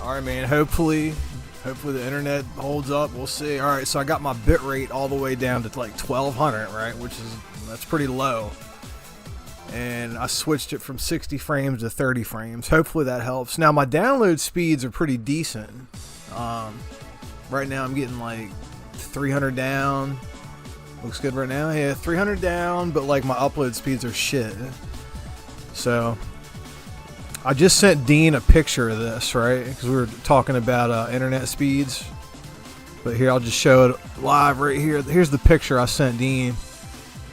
Alright, man, hopefully the internet holds up. We'll see. Alright, so I got my bit rate all the way down to like 1200, right? That's pretty low. And I switched it from 60 frames to 30 frames. Hopefully that helps. Now my download speeds are pretty decent. Right now I'm getting like 300 down. Looks good right now. Yeah, 300 down, but like my upload speeds are shit. So I just sent Dean a picture of this, right? Because we were talking about internet speeds. But here, I'll just show it live right here. Here's the picture I sent Dean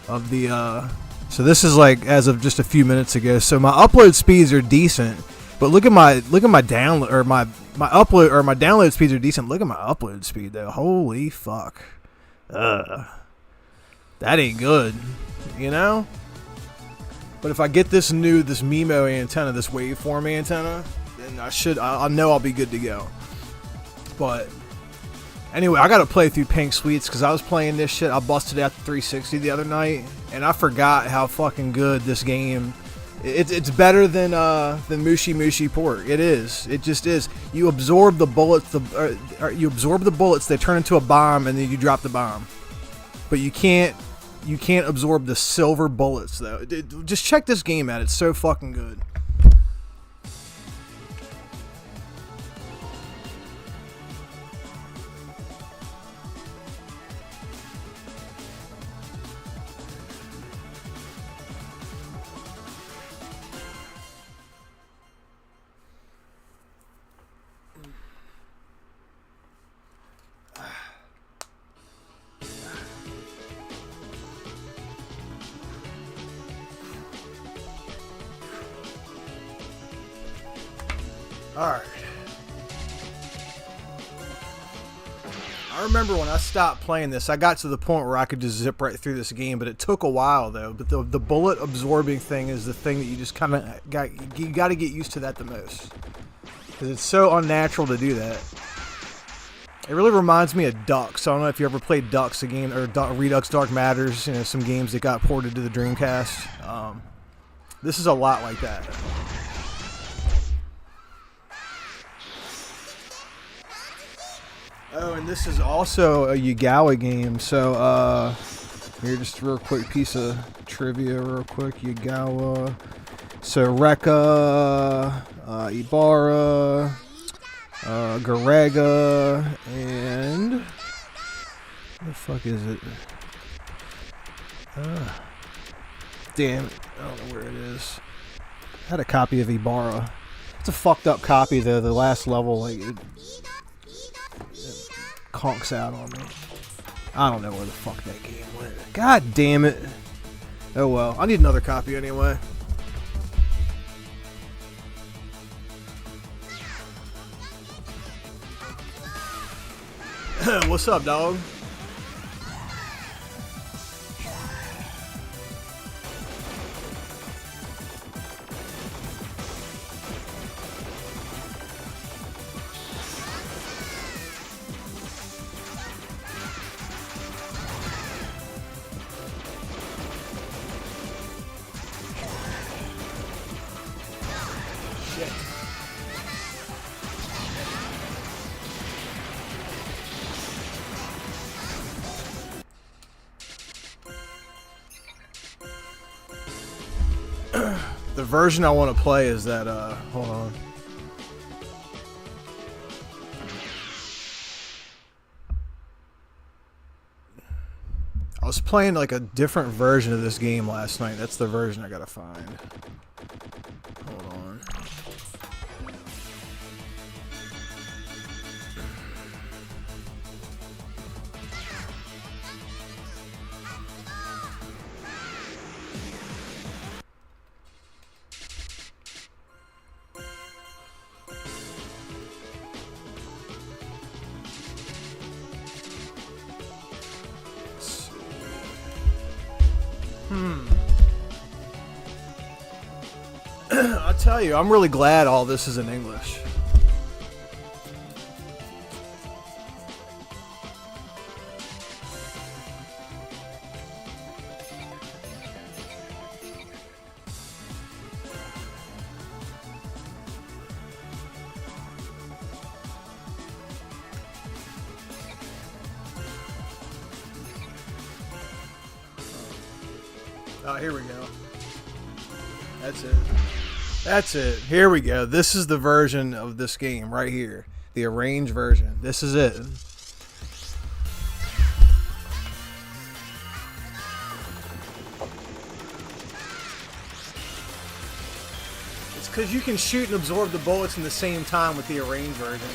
of the. So this is like as of just a few minutes ago. So my upload speeds are decent, but look at my download or my upload or my download speeds are decent. Look at my upload speed though. Holy fuck. That ain't good, you know? But if I get this MIMO antenna, this waveform antenna, then I know I'll be good to go. But anyway, I gotta play through Pink Sweets because I was playing this shit. I busted out the 360 the other night, and I forgot how fucking good this game. It's better than Mushi Mushi Port. It is. It just is. You absorb the bullets. You absorb the bullets. They turn into a bomb, and then you drop the bomb. But you can't absorb the silver bullets though. Just check this game out. It's so fucking good. Alright. I remember when I stopped playing this, I got to the point where I could just zip right through this game, but it took a while though. But the bullet absorbing thing is the thing that you just kind of you got to get used to that the most. Because it's so unnatural to do that. It really reminds me of Ducks. I don't know if you ever played Ducks, a game, or Redux Dark Matters, you know, some games that got ported to the Dreamcast. This is a lot like that. Oh, and this is also a Yugawa game. So, here, just a real quick piece of trivia, real quick. Yugawa. So, Rekka, Ibarra, Garega, and what the fuck is it? Damn it, I don't know where it is. I had a copy of Ibarra. It's a fucked up copy though. The last level, like, it conks out on me. I don't know where the fuck that game went. God damn it. Oh well, I need another copy anyway. What's up, dog? The version I want to play is that, hold on. I was playing like a different version of this game last night. That's the version I gotta find. Hold on. tell you, I'm really glad all this is in English. Oh, here we go. That's it. That's it. Here we go. This is the version of this game right here. The arranged version. This is it. It's because you can shoot and absorb the bullets in the same time with the arranged version.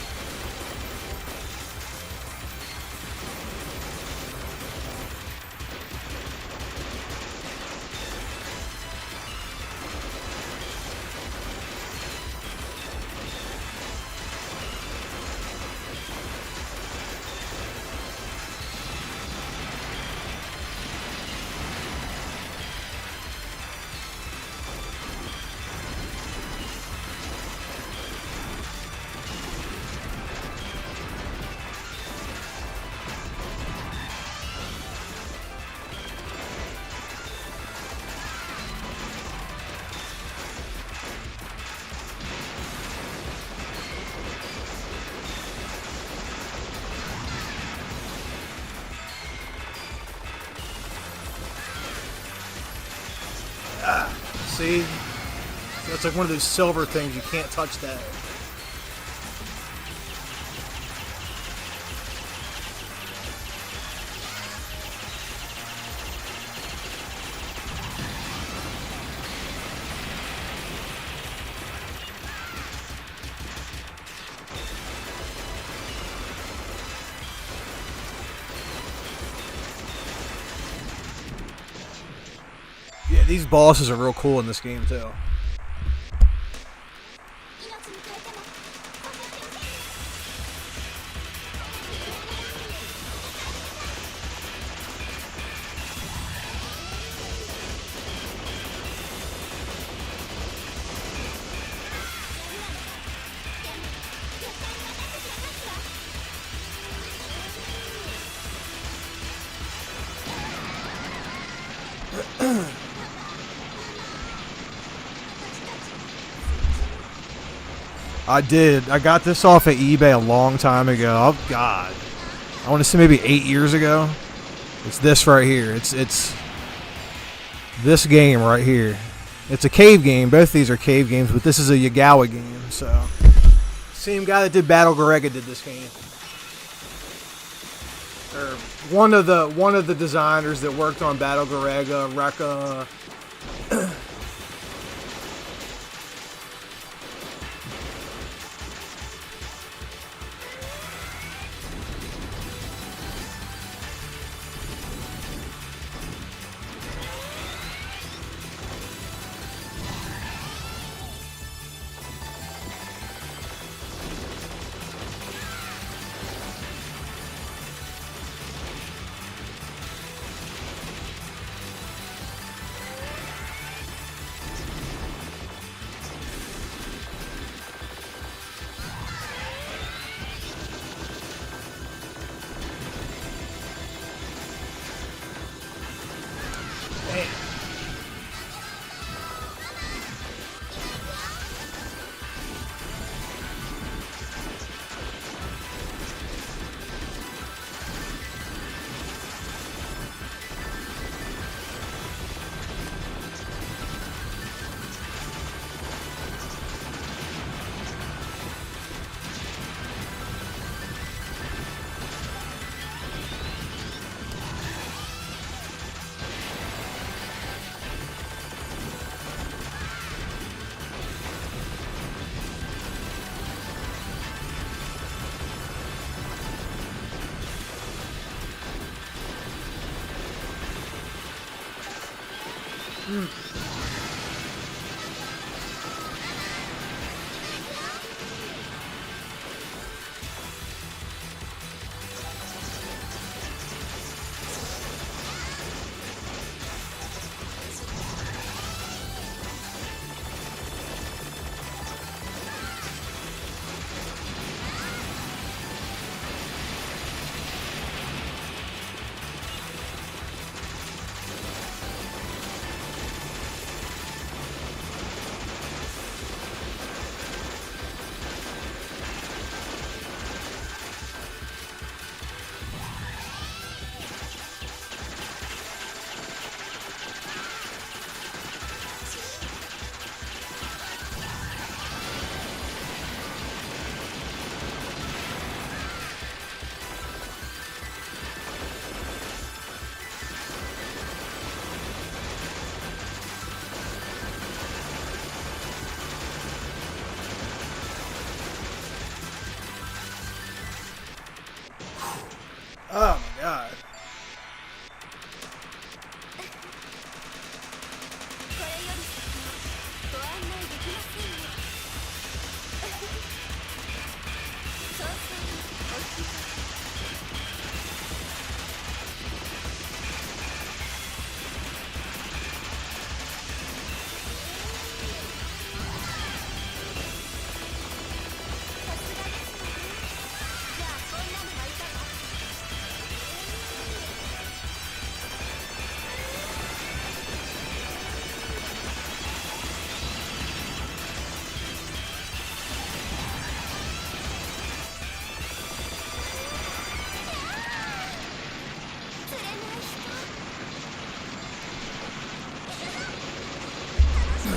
See? It's like one of those silver things. You can't touch that. Yeah, these bosses are real cool in this game too. I did. I got this off of eBay a long time ago. Oh God, I want to say maybe 8 years ago. It's this right here. It's this game right here. It's a cave game. Both of these are cave games, but this is a Yagawa game. So, same guy that did Battle Garega did this game, or one of the designers that worked on Battle Garega, Rekka. Oh my god.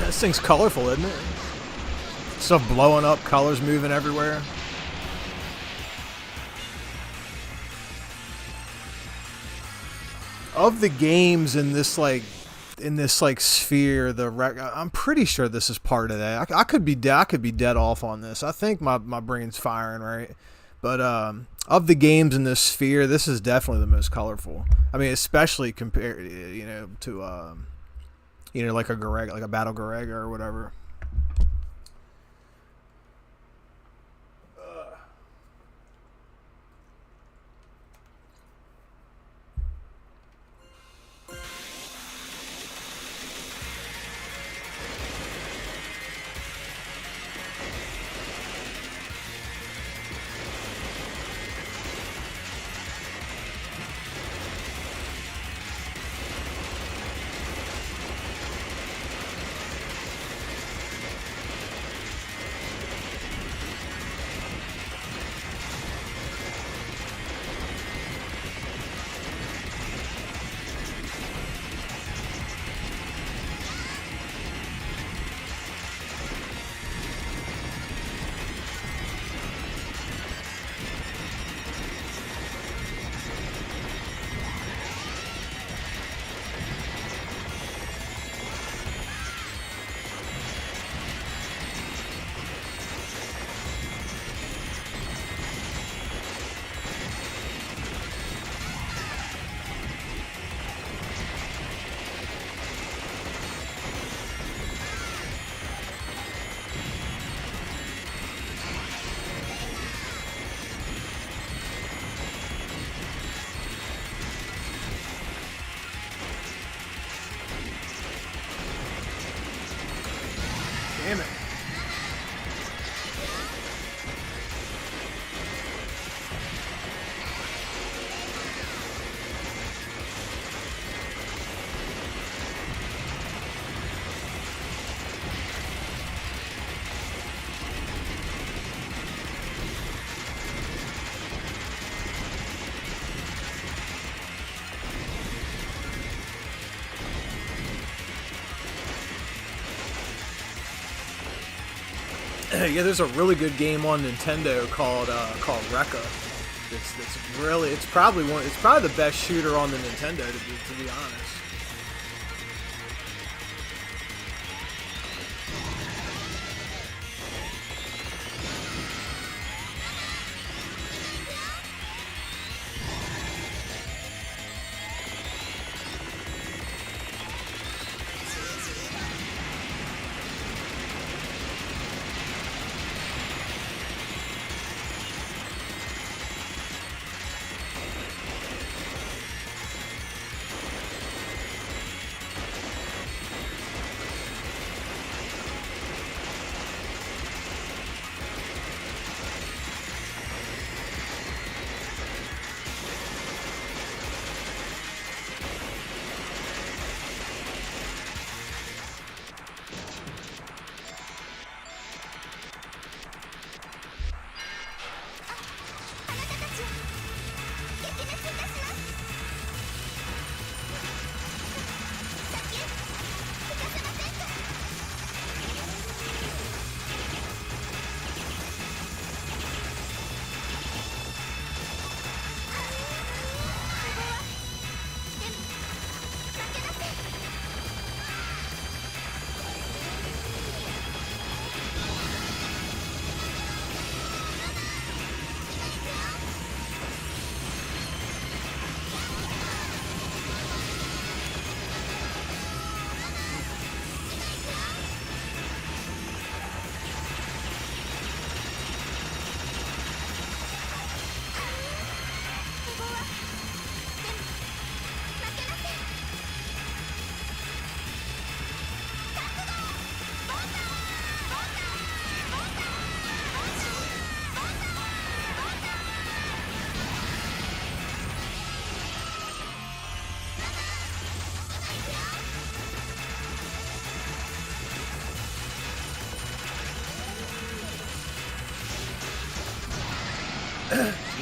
This thing's colorful, isn't it? Stuff blowing up, colors moving everywhere. Of the games in this sphere, I'm pretty sure this is part of that. I could be dead off on this. I think my brain's firing right, but of the games in this sphere, this is definitely the most colorful. I mean, especially compared, to like a Garega, like a Battle Garega or whatever. Damn it. Yeah, there's a really good game on Nintendo called Rekka. It's probably the best shooter on the Nintendo to be honest.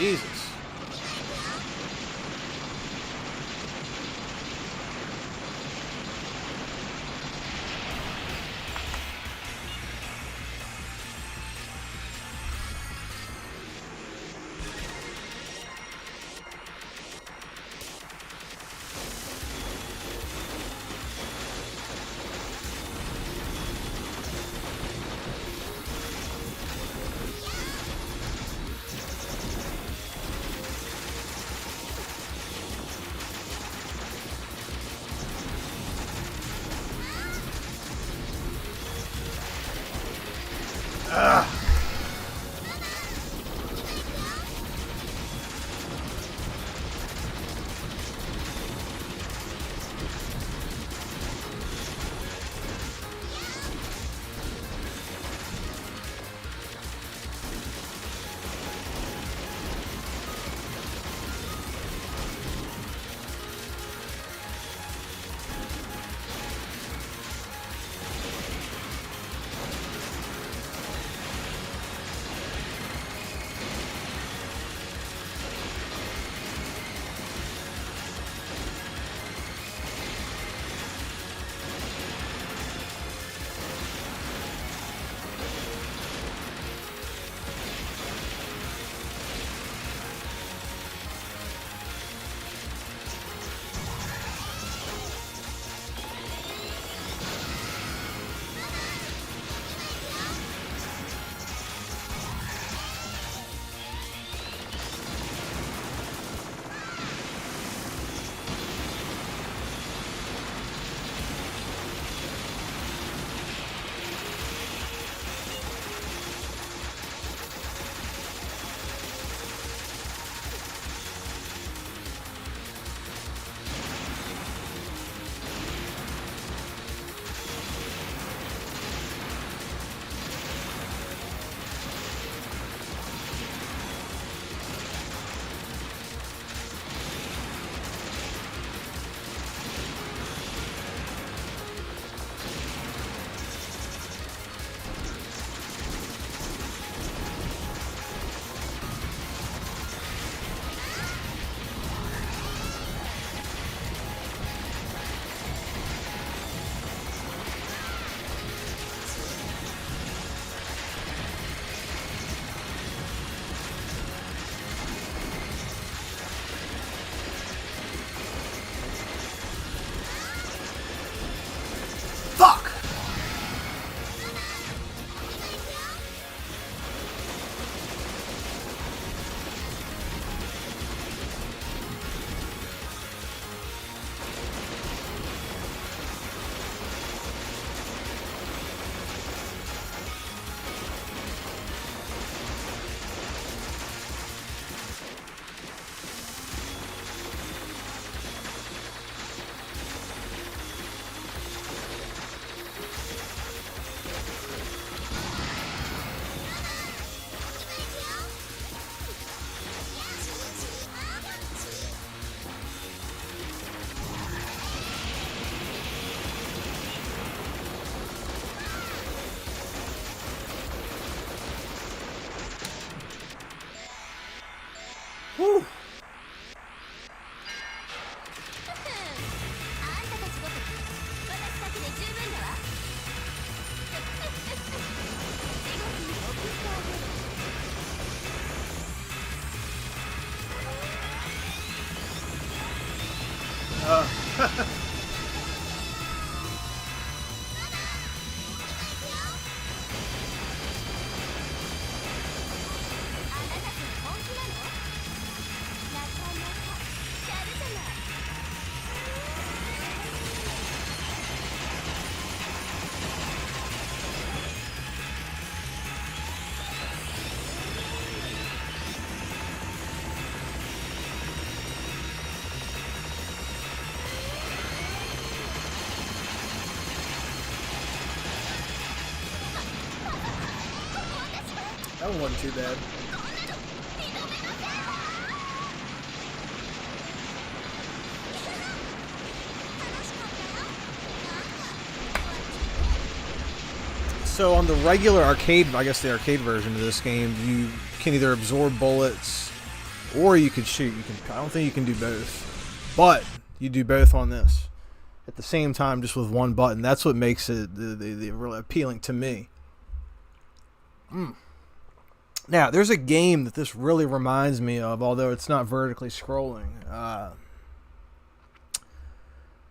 Jesus. Fuck! Whew. That one wasn't too bad. So on the regular arcade, I guess the arcade version of this game, you can either absorb bullets or you could shoot. You can. I don't think you can do both, but you do both on this at the same time, just with one button. That's what makes it the really appealing to me. Now, there's a game that this really reminds me of, although it's not vertically scrolling.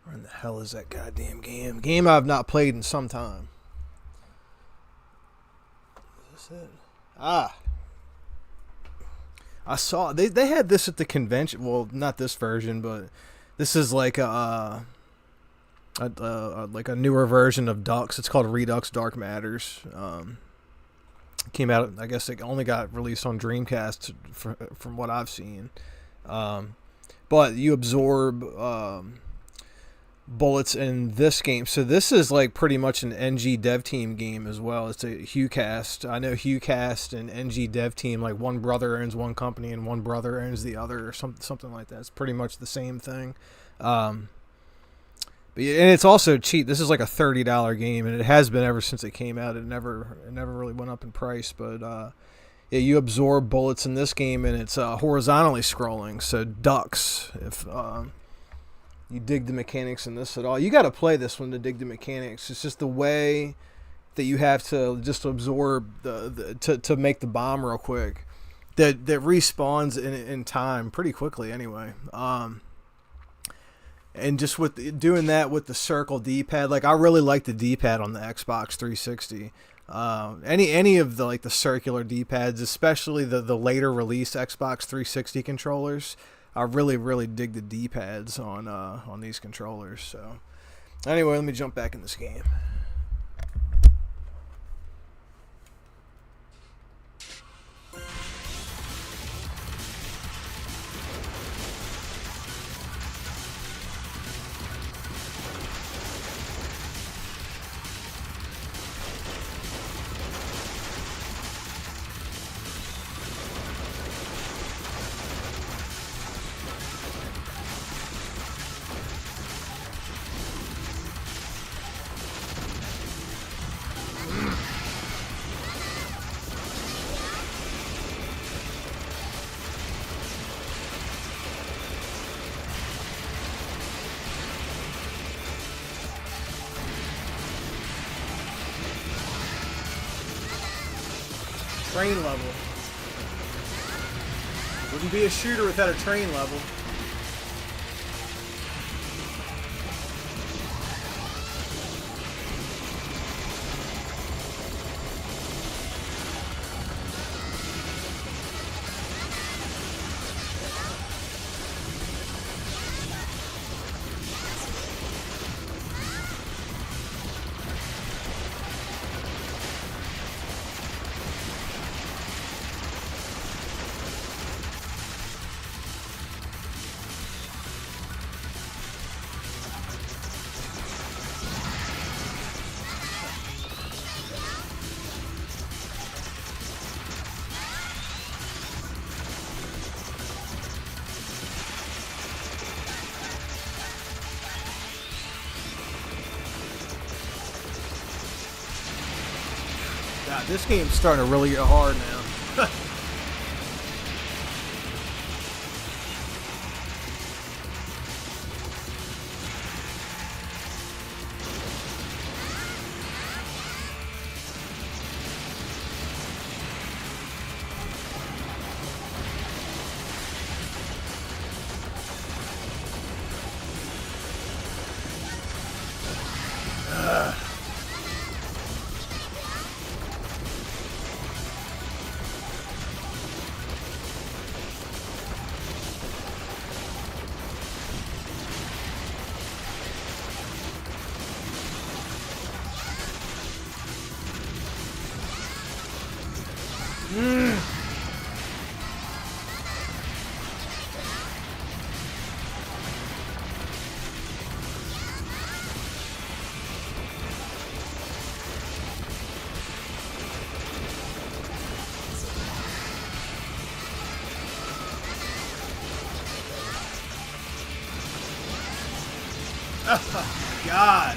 Where in the hell is that goddamn game? Game I've not played in some time. Is this it? I saw they had this at the convention. Well, not this version, but this is like a newer version of Dux. It's called Redux Dark Matters. Came out, I guess it only got released on Dreamcast from what I've seen. But you absorb bullets in this game. So this is like pretty much an NG dev team game as well. It's a HuCast. I know HuCast and NG dev team, like one brother owns one company and one brother owns the other, or something like that. It's pretty much the same thing. But yeah, and it's also cheap. This is like a $30 game, and it has been ever since it came out. It never really went up in price. But yeah, you absorb bullets in this game, and it's horizontally scrolling. So ducks. If you dig the mechanics in this at all, you got to play this one to dig the mechanics. It's just the way that you have to just absorb to make the bomb real quick. That respawns in time pretty quickly anyway. And just with doing that with the circle D-pad, like I really like the D-pad on the Xbox 360. Any of the like the circular D-pads, especially the later release Xbox 360 controllers, I really dig the D-pads on these controllers. So anyway, let me jump back in this game. Train level. Wouldn't be a shooter without a train level. God, this game's starting to really get hard now. Oh, God.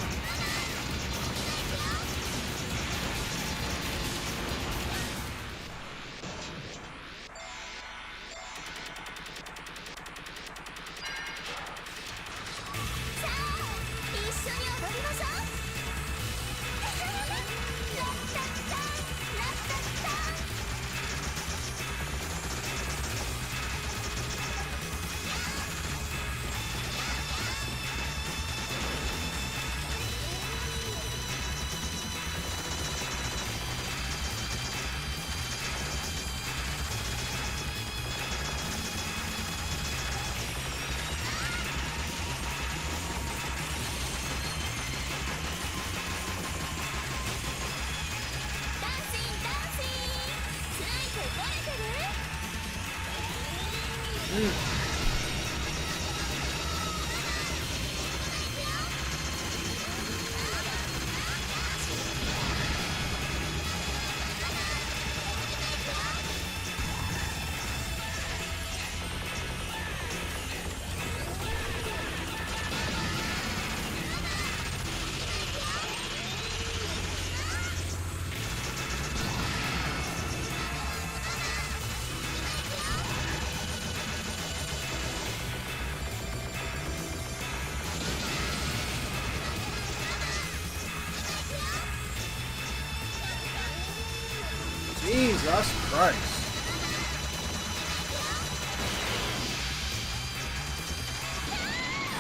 Jesus Christ.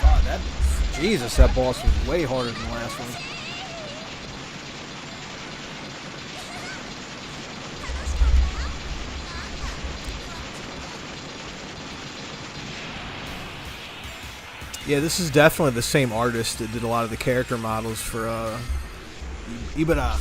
God, that boss was way harder than the last one. Yeah, this is definitely the same artist that did a lot of the character models for Ibara.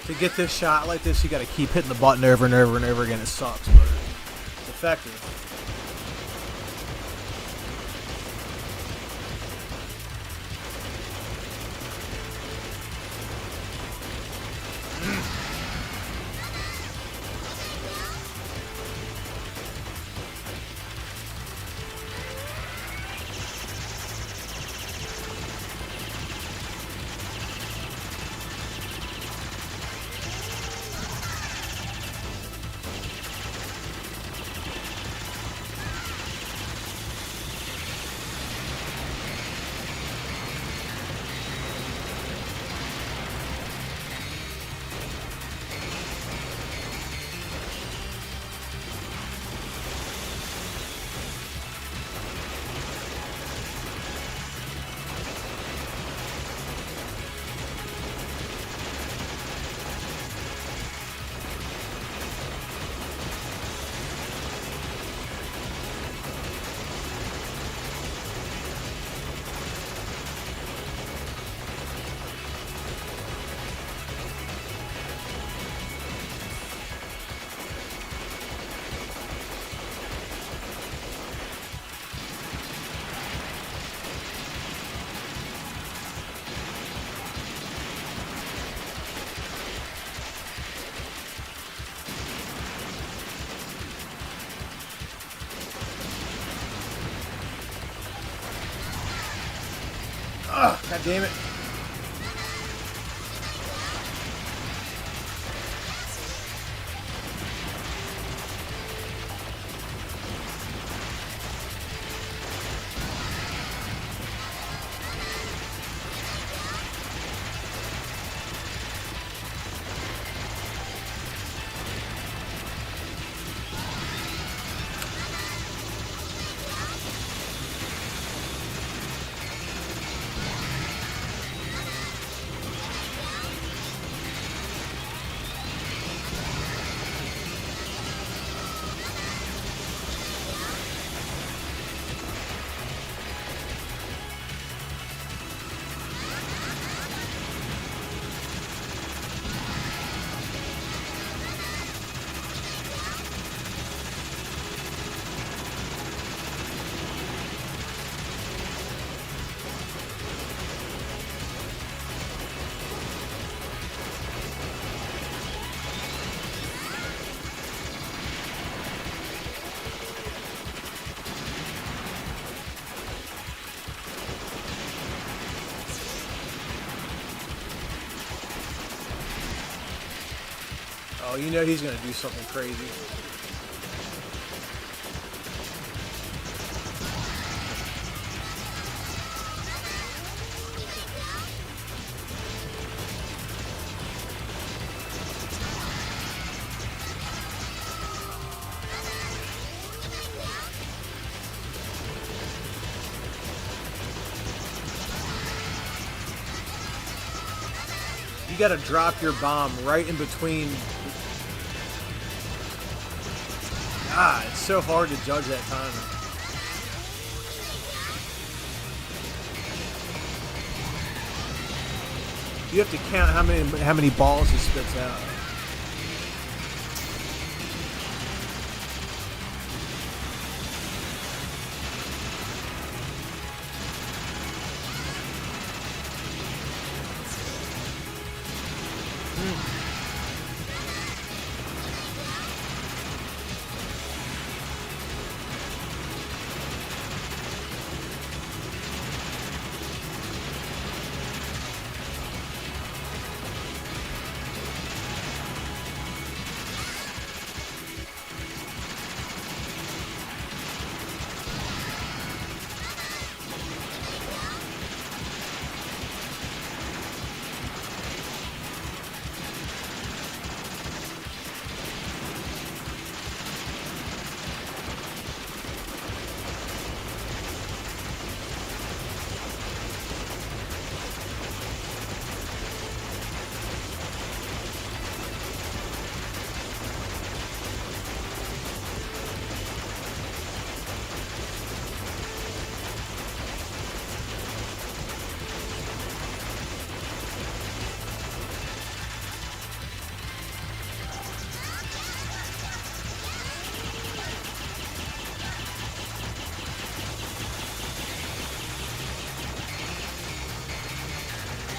To get this shot like this, you got to keep hitting the button over and over and over again. It sucks, but it's effective. Ugh, God damn it. Oh, you know he's gonna do something crazy. You gotta drop your bomb right in between. Ah, it's so hard to judge that timing. You have to count how many balls he spits out.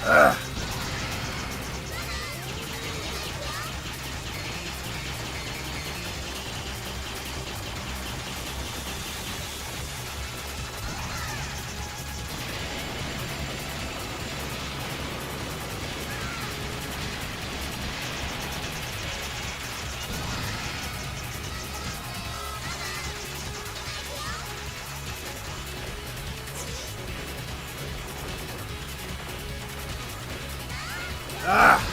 Ugh. Ah!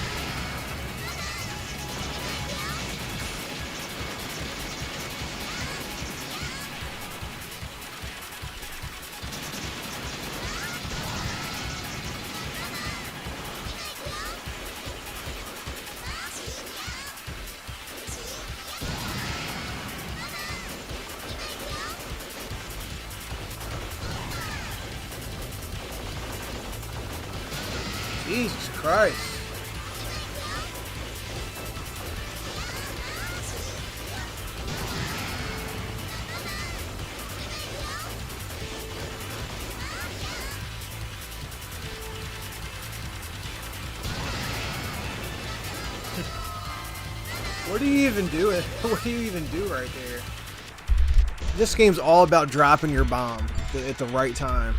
Jesus Christ. What do you even do? What do you even do right there? This game's all about dropping your bomb at the right time.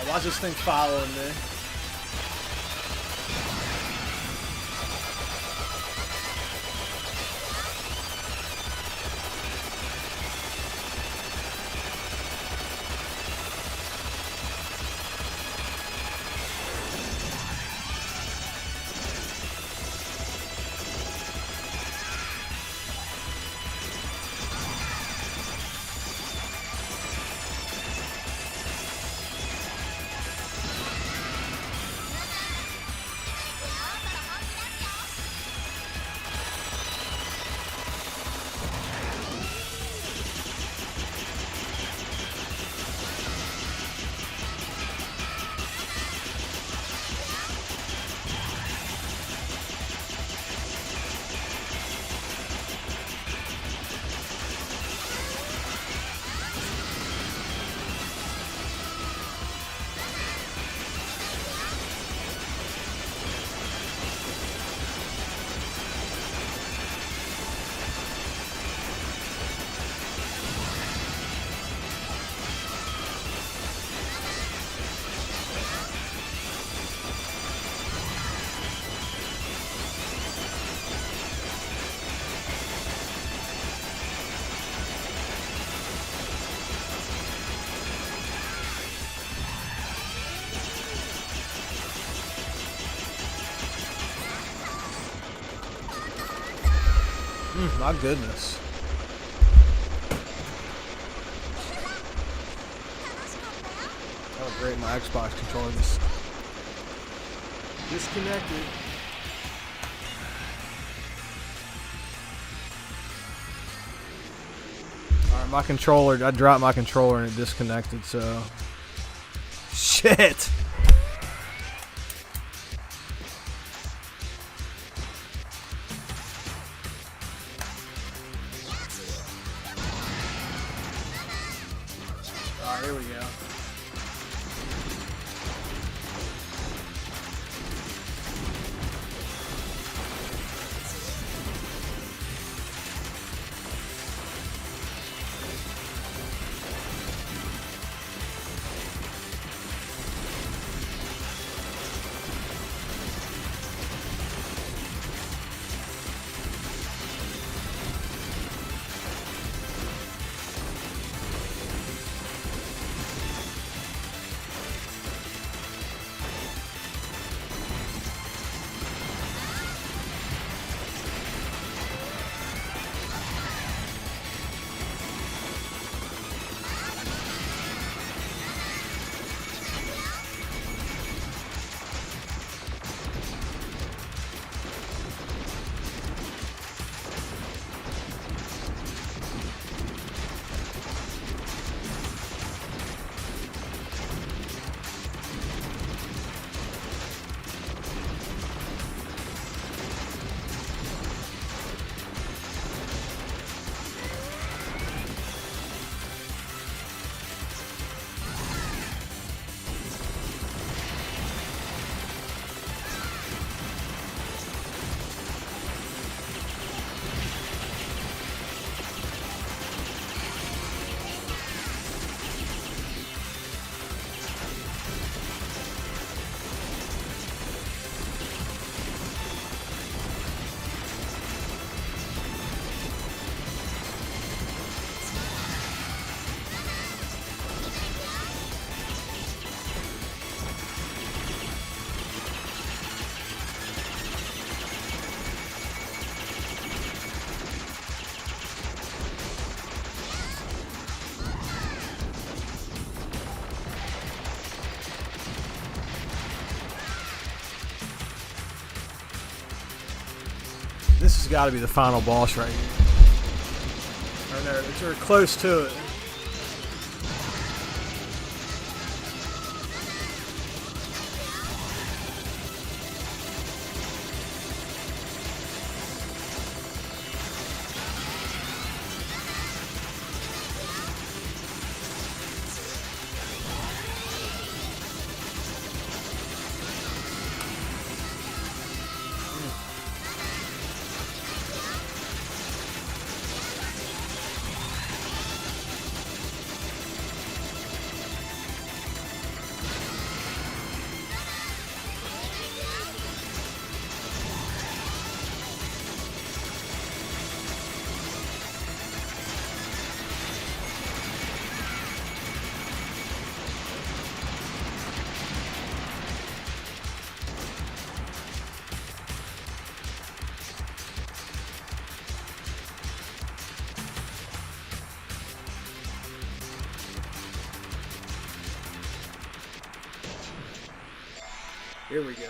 Watch this thing following me. My goodness. Oh great, my Xbox controller is disconnected. Alright, my controller, I dropped my controller and it disconnected, so. Shit! Alright, here we go. This has got to be the final boss right here. Or no, we're close to it. Here we go.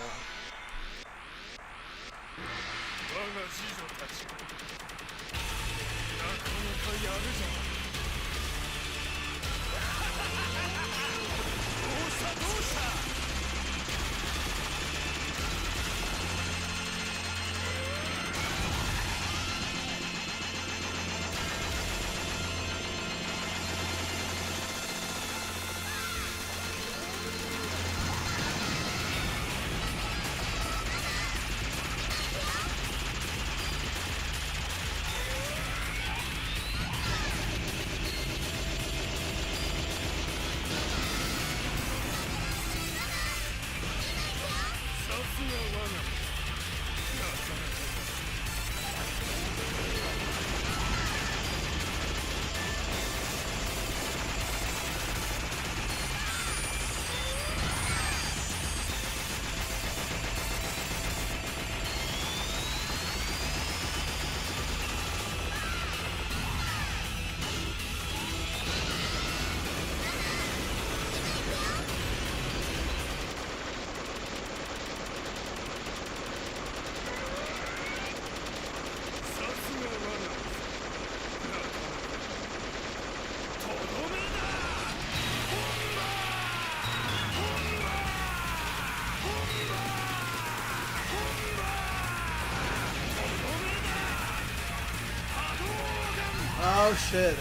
Oh shit.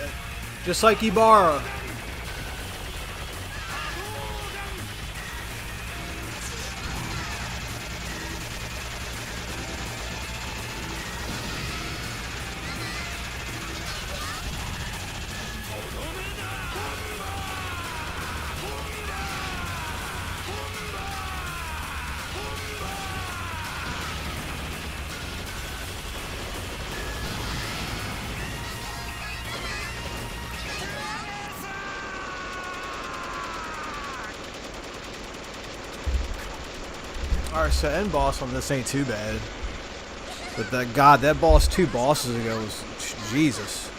Just like Ibarra. Alright, so end boss on this ain't too bad. But that boss 2 bosses ago was Jesus.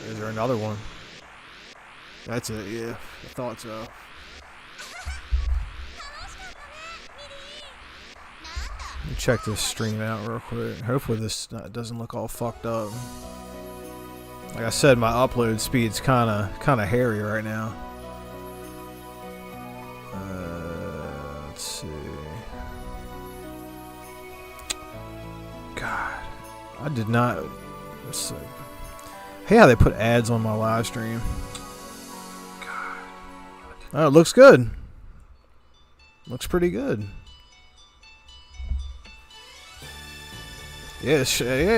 Is there another one? That's it, yeah. I thought so. Let me check this stream out real quick. Hopefully this doesn't look all fucked up. Like I said, my upload speed's kind of hairy right now. Let's see. God, I did not. Hey, how they put ads on my live stream. God. Oh, it looks good. Looks pretty good. Yeah,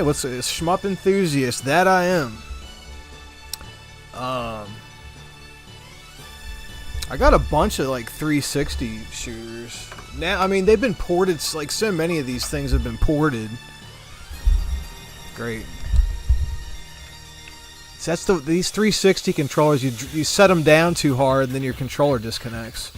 what's a shmup enthusiast? That I am. I got a bunch of like 360 shooters. Now, I mean, they've been ported. Like so many of these things have been ported. Great. So that's these 360 controllers. You set them down too hard, and then your controller disconnects.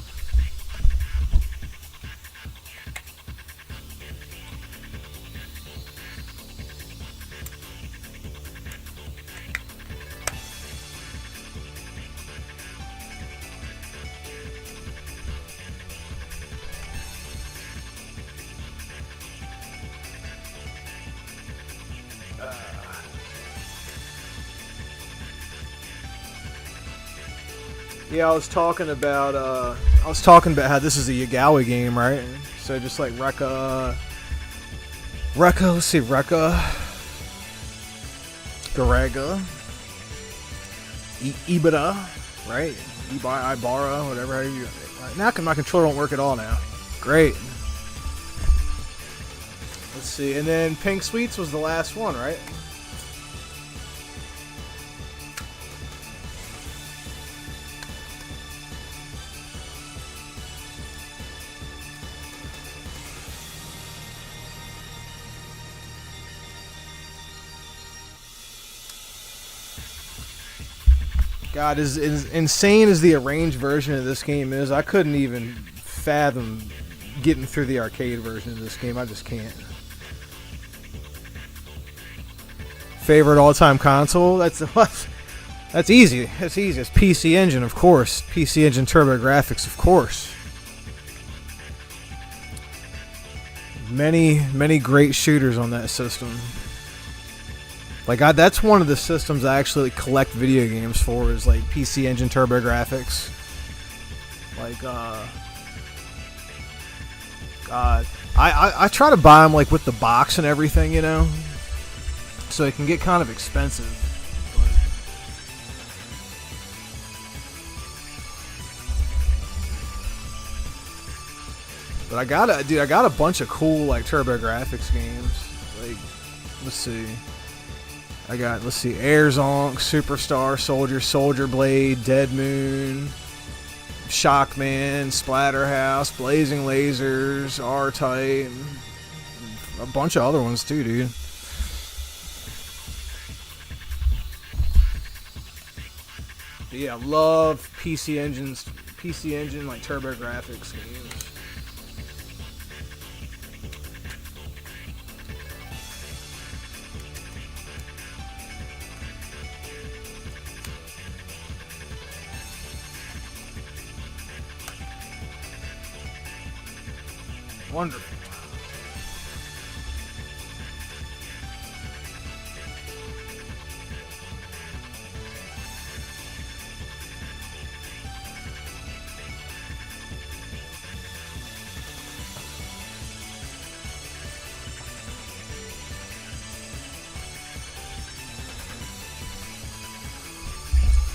Yeah, I was talking about how this is a Yagawa game, right? So just like Rekka, let's see, Rekka, Garega, Ibara, right? Ibarra, whatever. Now my controller won't work at all now. Great. Let's see, and then Pink Sweets was the last one, right? God, as insane as the arranged version of this game is, I couldn't even fathom getting through the arcade version of this game. I just can't. Favorite all-time console? That's easy. That's easy. It's PC Engine, of course. PC Engine TurboGrafx, of course. Many great shooters on that system. Like that's one of the systems I actually collect video games for, is like PC Engine TurboGrafx. Like God, I try to buy them like with the box and everything, you know, so it can get kind of expensive. But I got a bunch of cool like TurboGrafx games. Like, let's see, Air Zonk, Superstar Soldier, Soldier Blade, Dead Moon, Shockman, Splatterhouse, Blazing Lasers, R-Type, a bunch of other ones too, dude. But yeah, love PC Engine like TurboGrafx games. Wonderful.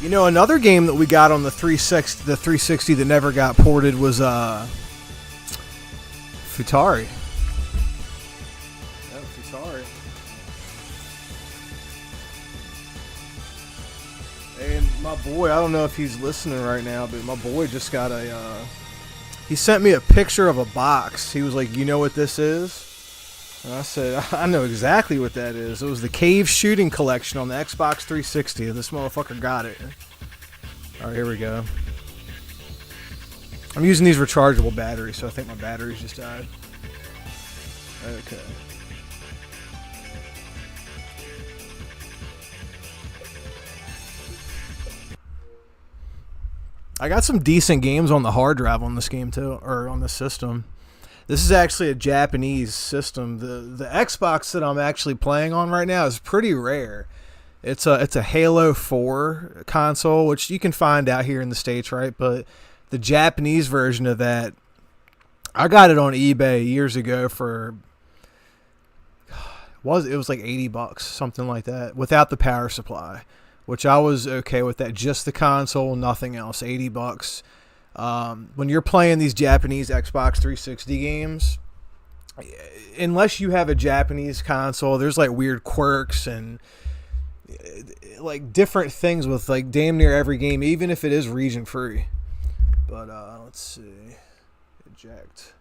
You know, another game that we got on the 360 that never got ported was Futari. Yeah, Futari. And my boy, I don't know if he's listening right now, but my boy just got he sent me a picture of a box. He was like, "You know what this is?" And I said, "I know exactly what that is." It was the Cave Shooting Collection on the Xbox 360. This motherfucker got it. Alright, here we go. I'm using these rechargeable batteries, so I think my batteries just died. Okay. I got some decent games on the hard drive on this game too, or on the system. This is actually a Japanese system. The Xbox that I'm actually playing on right now is pretty rare. It's a Halo 4 console, which you can find out here in the States, right? But the Japanese version of that, I got it on eBay years ago for it was like $80, something like that, without the power supply, which I was okay with that. Just the console, nothing else. $80. When you're playing these Japanese Xbox 360 games, unless you have a Japanese console, there's like weird quirks and like different things with like damn near every game, even if it is region free. But let's see, eject.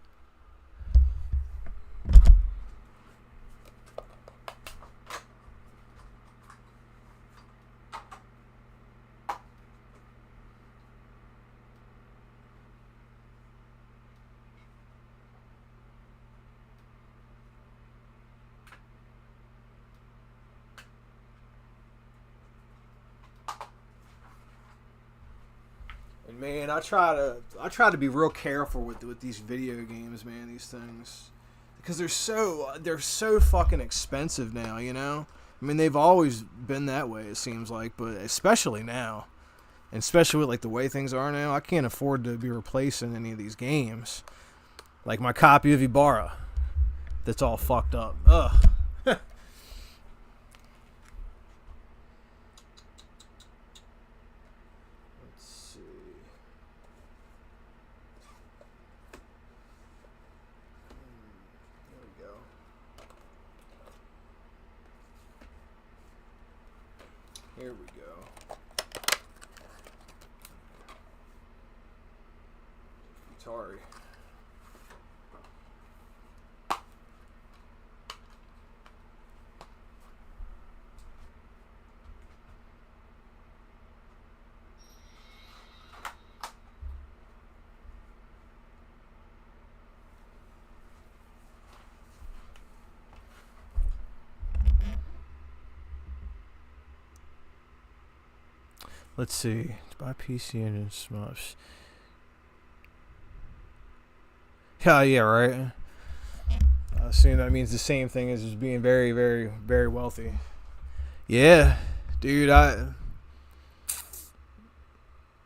Man, I try to be real careful with these video games, man. These things, because they're so fucking expensive now. You know, I mean, they've always been that way. It seems like, but especially now, and especially with like the way things are now, I can't afford to be replacing any of these games. Like my copy of Ibarra, that's all fucked up. Ugh. Here we go. Atari. Let's see. Buy PC and Smush. Yeah, right. I assume that means the same thing as just being very, very, very wealthy. Yeah, dude.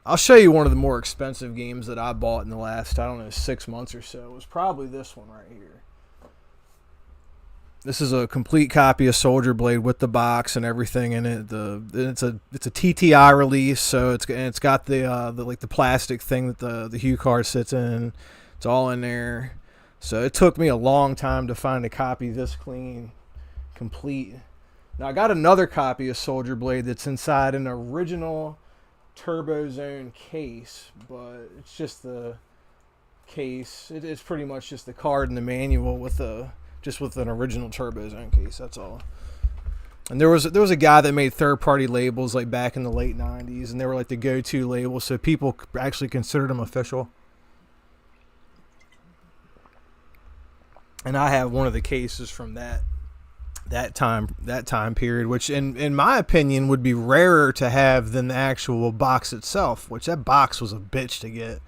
I'll show you one of the more expensive games that I bought in the last, I don't know, 6 months or so. It was probably this one right here. This is a complete copy of Soldier Blade with the box and everything in it. It's a TTI release, so it's got the plastic thing that the Hue card sits in. It's all in there. So it took me a long time to find a copy this clean, complete. Now I got another copy of Soldier Blade that's inside an original Turbo Zone case, but it's just the case. It's pretty much just the card and the manual with an original Turbo Zone case. That's all. And there was a guy that made third-party labels like back in the late 90s, and they were like the go-to labels, so people actually considered them official. And I have one of the cases from that time period, which in my opinion would be rarer to have than the actual box itself, which that box was a bitch to get.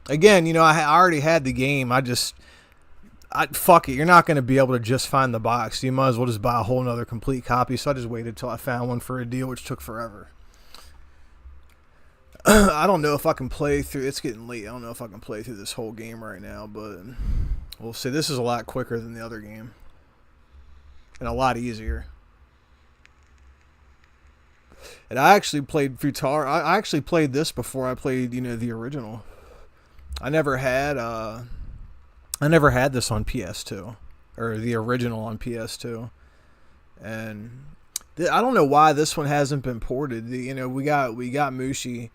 Again, I already had the game. Fuck it. You're not going to be able to just find the box. You might as well just buy a whole nother complete copy. So I just waited till I found one for a deal, which took forever. I don't know if I can play through. It's getting late. I don't know if I can play through this whole game right now, but we'll see. This is a lot quicker than the other game. And a lot easier. And I actually played Futara. I actually played this before I played, the original. I never had this on PS2, or the original on PS2, and I don't know why this one hasn't been ported. We got Mushi,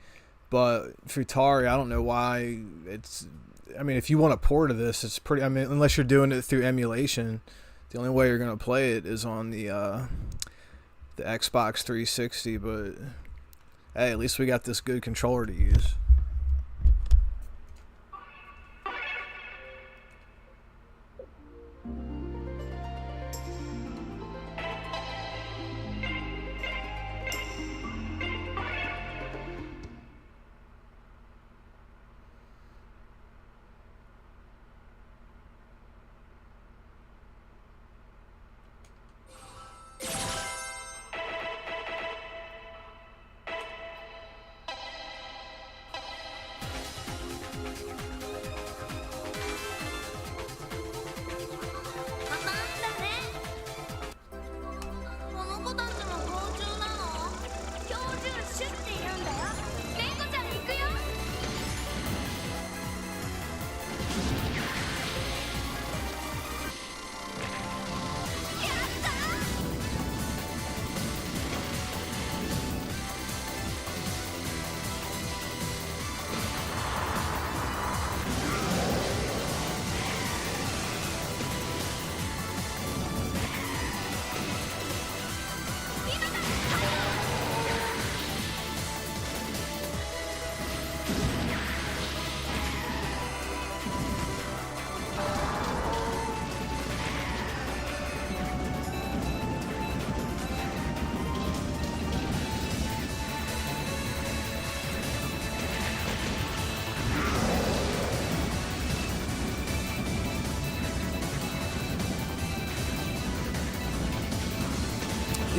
but Futari, I don't know why it's. I mean, if you want a port of this, it's pretty. I mean, unless you're doing it through emulation, the only way you're gonna play it is on the Xbox 360. But hey, at least we got this good controller to use.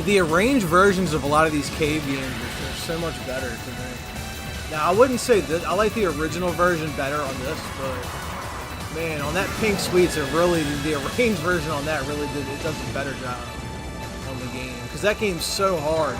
The arranged versions of a lot of these cave games are so much better to me. Now, I wouldn't say that I like the original version better on this, but man, on that Pink Sweets, the arranged version on that really does a better job on the game, because that game's so hard,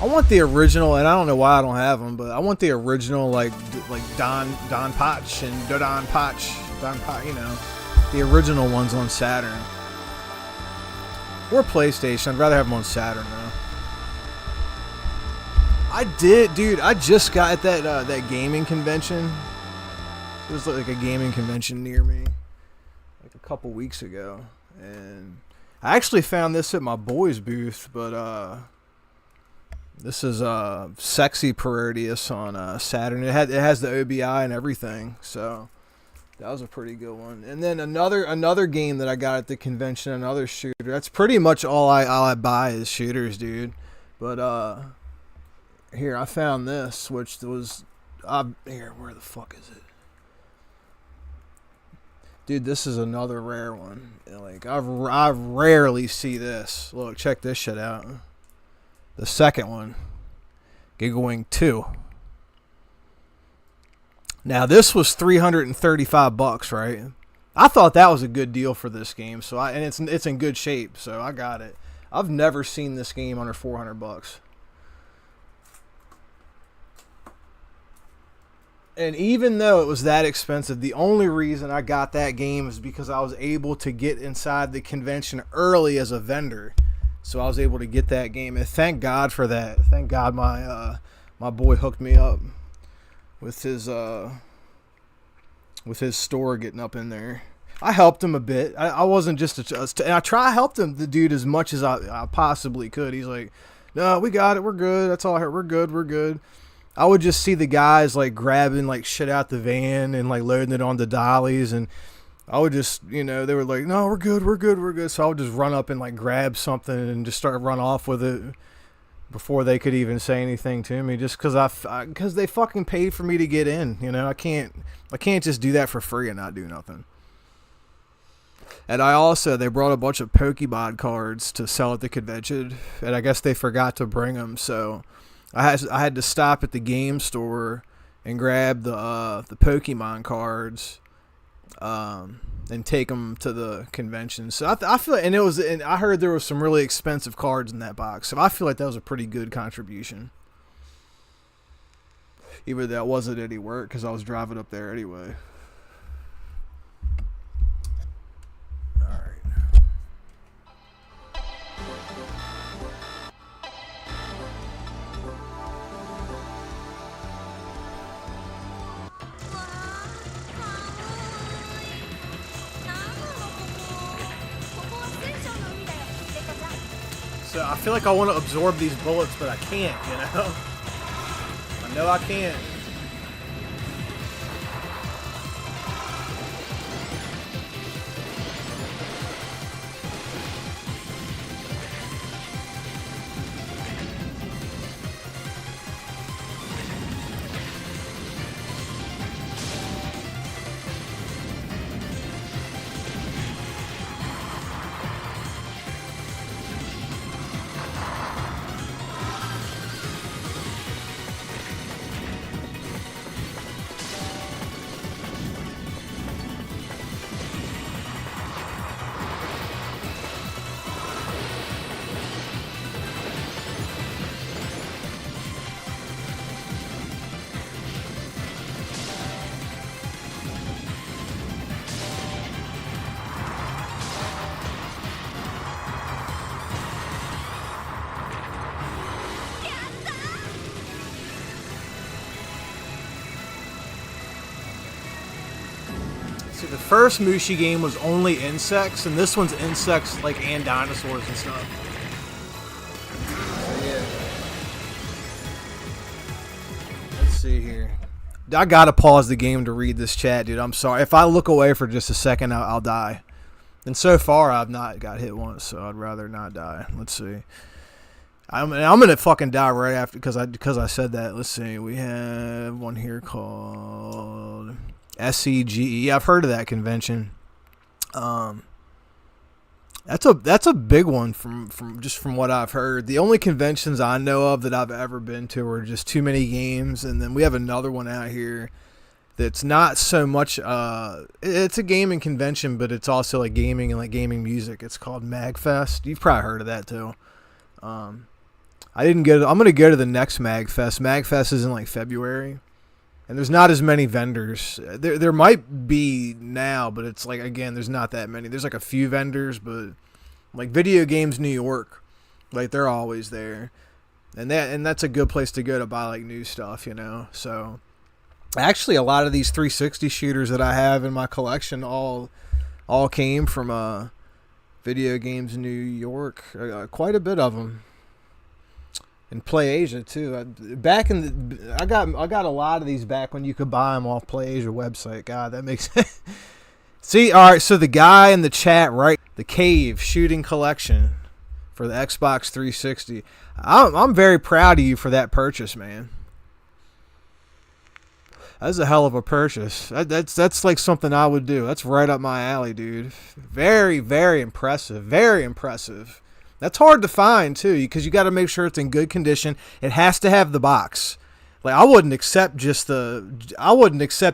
I want the original, and I don't know why I don't have them, but I want the original, like Don Potch and Don Potch, you know, the original ones on Saturn or PlayStation. I'd rather have them on Saturn though. I did, dude. I just got at that gaming convention. It was like a gaming convention near me, like a couple weeks ago, and I actually found this at my boy's booth, but this is Sexy Parodius on Saturn. It has the OBI and everything, so that was a pretty good one. And then another game that I got at the convention, another shooter. That's pretty much all I buy is shooters, dude. But here I found this, which was here. Where the fuck is it? Dude, this is another rare one. Like I rarely see this. Look, check this shit out. The second one, Gigawing 2. Now this was $335, right? I thought that was a good deal for this game. So and it's in good shape, so I got it. I've never seen this game under $400. And even though it was that expensive, the only reason I got that game is because I was able to get inside the convention early as a vendor. So I was able to get that game, and thank God for that. Thank God my boy hooked me up with his store getting up in there. I helped him a bit. I wasn't just and I helped him, the dude, as much as I possibly could. He's like, no, we got it, we're good. That's all I heard. We're good. I would just see the guys like grabbing like shit out the van and like loading it onto dollies, and I would just, you know, they were like, no, we're good. So I would just run up and like grab something and just start run off with it before they could even say anything to me, just because they fucking paid for me to get in. You know, I can't just do that for free and not do nothing. And they brought a bunch of Pokemon cards to sell at the convention, and I guess they forgot to bring them, so I had to stop at the game store and grab the Pokemon cards, and take them to the convention. So I feel like, and I heard there was some really expensive cards in that box. So I feel like that was a pretty good contribution, even though that wasn't any work because I was driving up there anyway. All right. So I feel like I want to absorb these bullets, but I can't, you know? I know I can't. The first Mushi game was only insects, and this one's insects like and dinosaurs and stuff. So, yeah. Let's see here. I gotta pause the game to read this chat, dude. I'm sorry. If I look away for just a second, I'll die. And so far, I've not got hit once, so I'd rather not die. Let's see. I'm gonna fucking die right after because I said that. Let's see. We have one here called SEGE. I've heard of that convention. That's a big one from what I've heard. The only conventions I know of that I've ever been to are just too many games, and then we have another one out here that's not so much. It's a gaming convention, but it's also like gaming and like gaming music. It's called MagFest. You've probably heard of that too. I didn't go. I'm gonna go to the next MagFest. MagFest is in like February, and there's not as many vendors. There might be now, but it's like, again, there's not that many. There's like a few vendors, but like Video Games New York, like they're always there, and that's a good place to go to buy like new stuff, you know. So actually, a lot of these 360 shooters that I have in my collection all came from Video Games New York. Quite a bit of them. And Play Asia too. I got a lot of these back when you could buy them off Play Asia website. God, that makes sense. See, all right. So the guy in the chat, right? The Cave Shooting Collection for the Xbox 360. I'm very proud of you for that purchase, man. That's a hell of a purchase. That's like something I would do. That's right up my alley, dude. Very, very impressive. Very impressive. That's hard to find too, because you got to make sure it's in good condition. It has to have the box. Like I wouldn't accept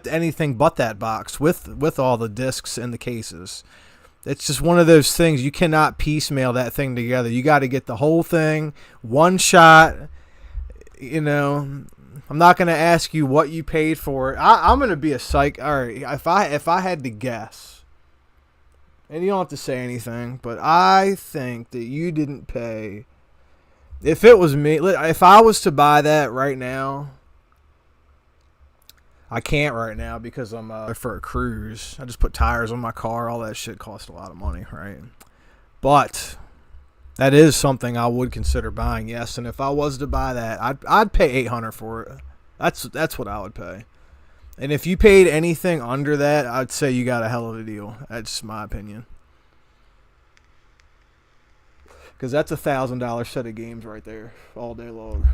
anything but that box with all the discs and the cases. It's just one of those things, you cannot piecemeal that thing together. You got to get the whole thing, one shot. You know, I'm not going to ask you what you paid for it. I'm going to be a psych. All right, if I had to guess. And you don't have to say anything, but I think that you didn't pay. If it was me, if I was to buy that right now, I can't right now because I'm for a cruise. I just put tires on my car. All that shit costs a lot of money, right? But that is something I would consider buying, yes. And if I was to buy that, I'd pay $800 for it. That's what I would pay. And if you paid anything under that, I'd say you got a hell of a deal. That's my opinion. Because that's $1,000 set of games right there, all day long.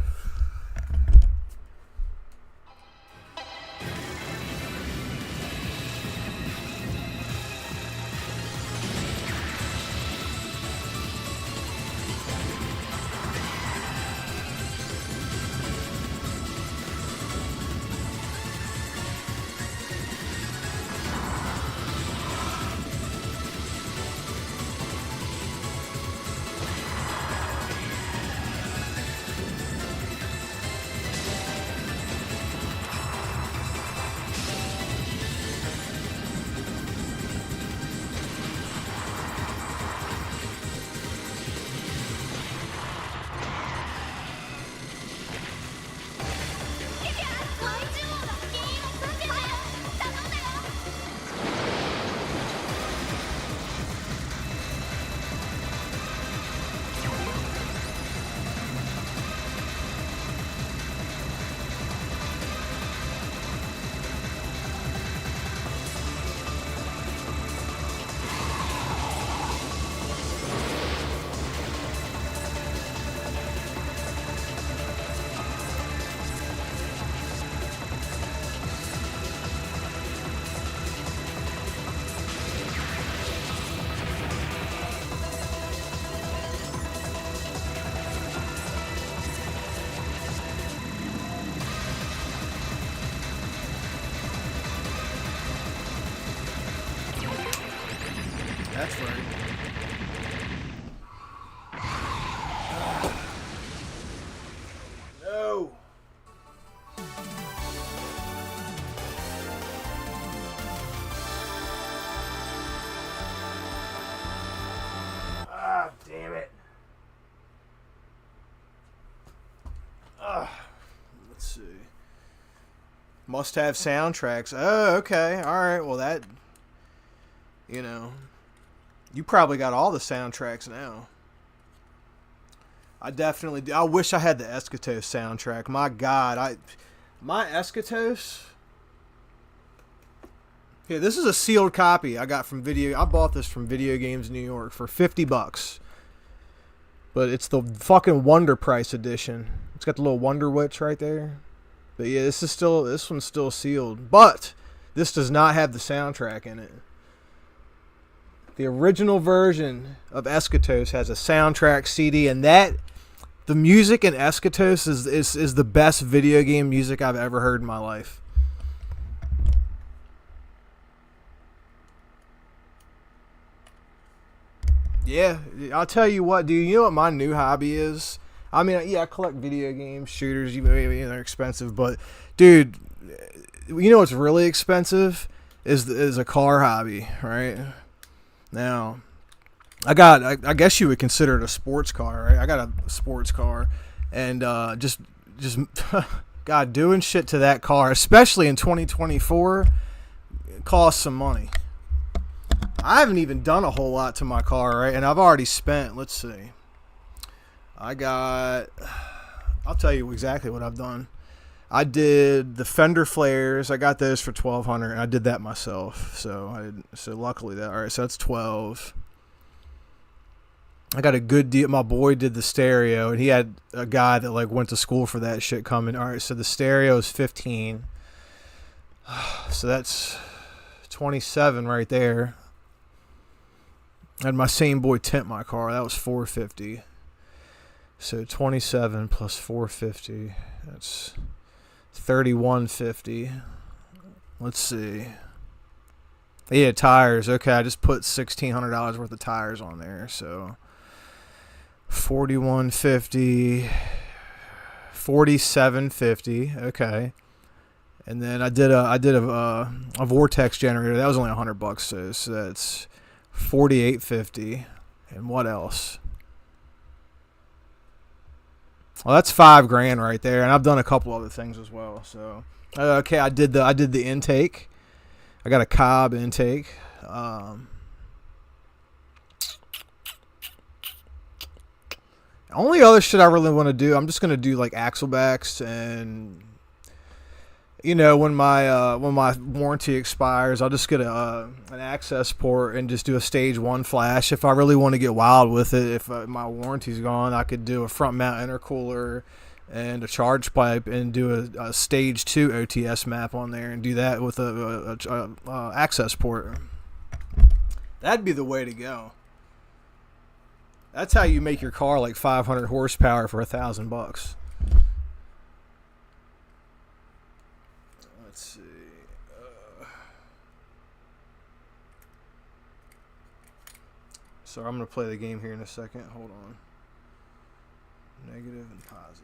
That's right. No. Ah, damn it. Let's see. Must have soundtracks. Oh, okay. All right. Well, that, you know, you probably got all the soundtracks now. I wish I had the Eschatos soundtrack. My God, my Eschatos. Yeah, this is a sealed copy I got from I bought this from Video Games New York for $50. But it's the fucking Wonder Price edition. It's got the little Wonder Witch right there. But yeah, this one's still sealed. But this does not have the soundtrack in it. The original version of Eschatos has a soundtrack CD, and the music in Eschatos is the best video game music I've ever heard in my life. Yeah, I'll tell you what, dude. You know what my new hobby is? I mean, yeah, I collect video games, shooters. They're expensive, but dude, you know what's really expensive is a car hobby, right? Now, I guess you would consider it a sports car, right? I got a sports car, and just God, doing shit to that car, especially in 2024, it costs some money. I haven't even done a whole lot to my car, right? And I've already spent, let's see. I'll tell you exactly what I've done. I did the fender flares. I got those for $1,200, and I did that myself. So luckily all right, so that's 12. I got a good deal. My boy did the stereo, and he had a guy that like went to school for that shit coming. All right, so the stereo is 15. So that's 27 right there. I had my same boy tint my car. That was $450. So 27 plus 450. That's $31.50. Let's see. Yeah, tires. Okay, I just put $1,600 worth of tires on there. So $41.50, $47.50. Okay. And then I did a vortex generator. That was only $100. So that's $48.50. And what else? Well, that's $5,000 right there, and I've done a couple other things as well. So, okay, I did the intake. I got a Cobb intake. Only other shit I really want to do, I'm just gonna do like axle backs, and you know, when my warranty expires, I'll just get an access port and just do a stage 1 flash. If I really want to get wild with it, if my warranty's gone, I could do a front mount intercooler and a charge pipe and do a stage 2 OTS map on there and do that with a access port. That'd be the way to go. That's how you make your car like 500 horsepower for $1,000. Let's see. So I'm going to play the game here in a second. Hold on. Negative and positive.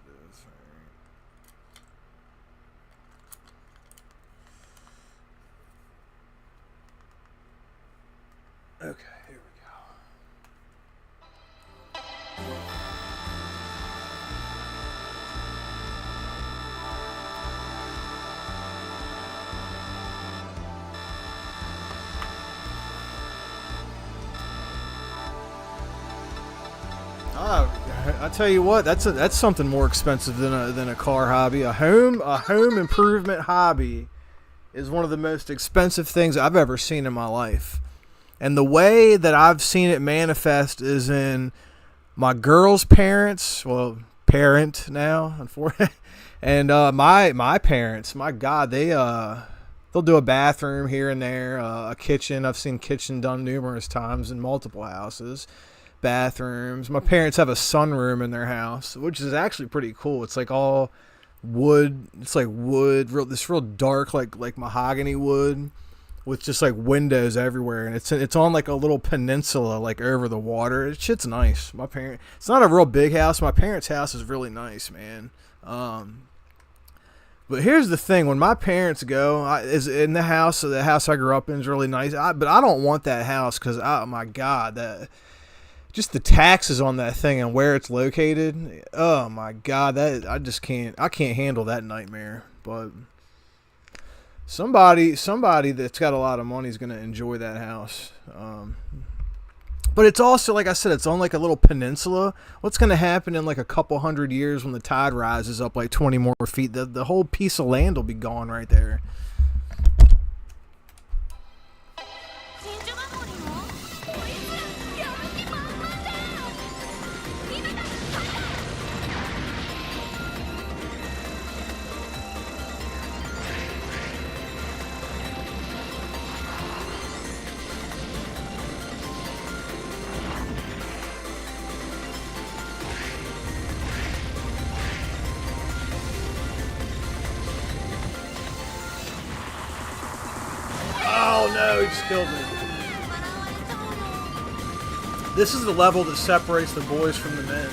All right. Okay, here we go. I tell you what, that's something more expensive than a car hobby. A home improvement hobby is one of the most expensive things I've ever seen in my life. And the way that I've seen it manifest is in my girl's parents, well, parent now, unfortunately, and my parents. My God, they'll do a bathroom here and there, a kitchen. I've seen kitchen done numerous times in multiple houses. Bathrooms. My parents have a sunroom in their house, which is actually pretty cool. It's like all wood. It's like wood, this real dark, like mahogany wood, with just like windows everywhere, and it's on like a little peninsula, like over the water. It shit's nice. It's not a real big house. My parents' house is really nice, man. But here's the thing: when my parents go, is in the house. So the house I grew up in is really nice. But I don't want that house because, oh my God, that. Just the taxes on that thing and where it's located. Oh my God, I can't handle that nightmare. But somebody that's got a lot of money is going to enjoy that house. But it's also, like I said, it's on like a little peninsula. What's going to happen in like a couple hundred years when the tide rises up like 20 more feet? The whole piece of land will be gone right there. Oh no, he just killed me. This is the level that separates the boys from the men.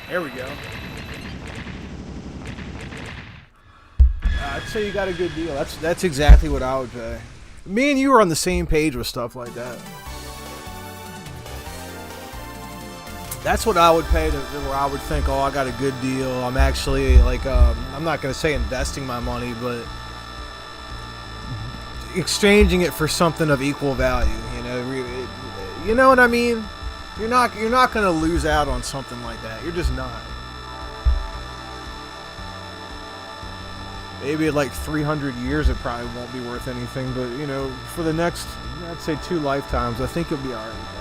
There we go. I'd say you got a good deal. That's exactly what I would pay. Me and you were on the same page with stuff like that. That's what I would pay where I would think, oh, I got a good deal. I'm actually like, I'm not gonna say investing my money, but exchanging it for something of equal value. You know what I mean? You're not gonna lose out on something like that. You're just not. Maybe at like 300 years, it probably won't be worth anything, but for the next, I'd say 2 lifetimes, I think you'll be alright with that.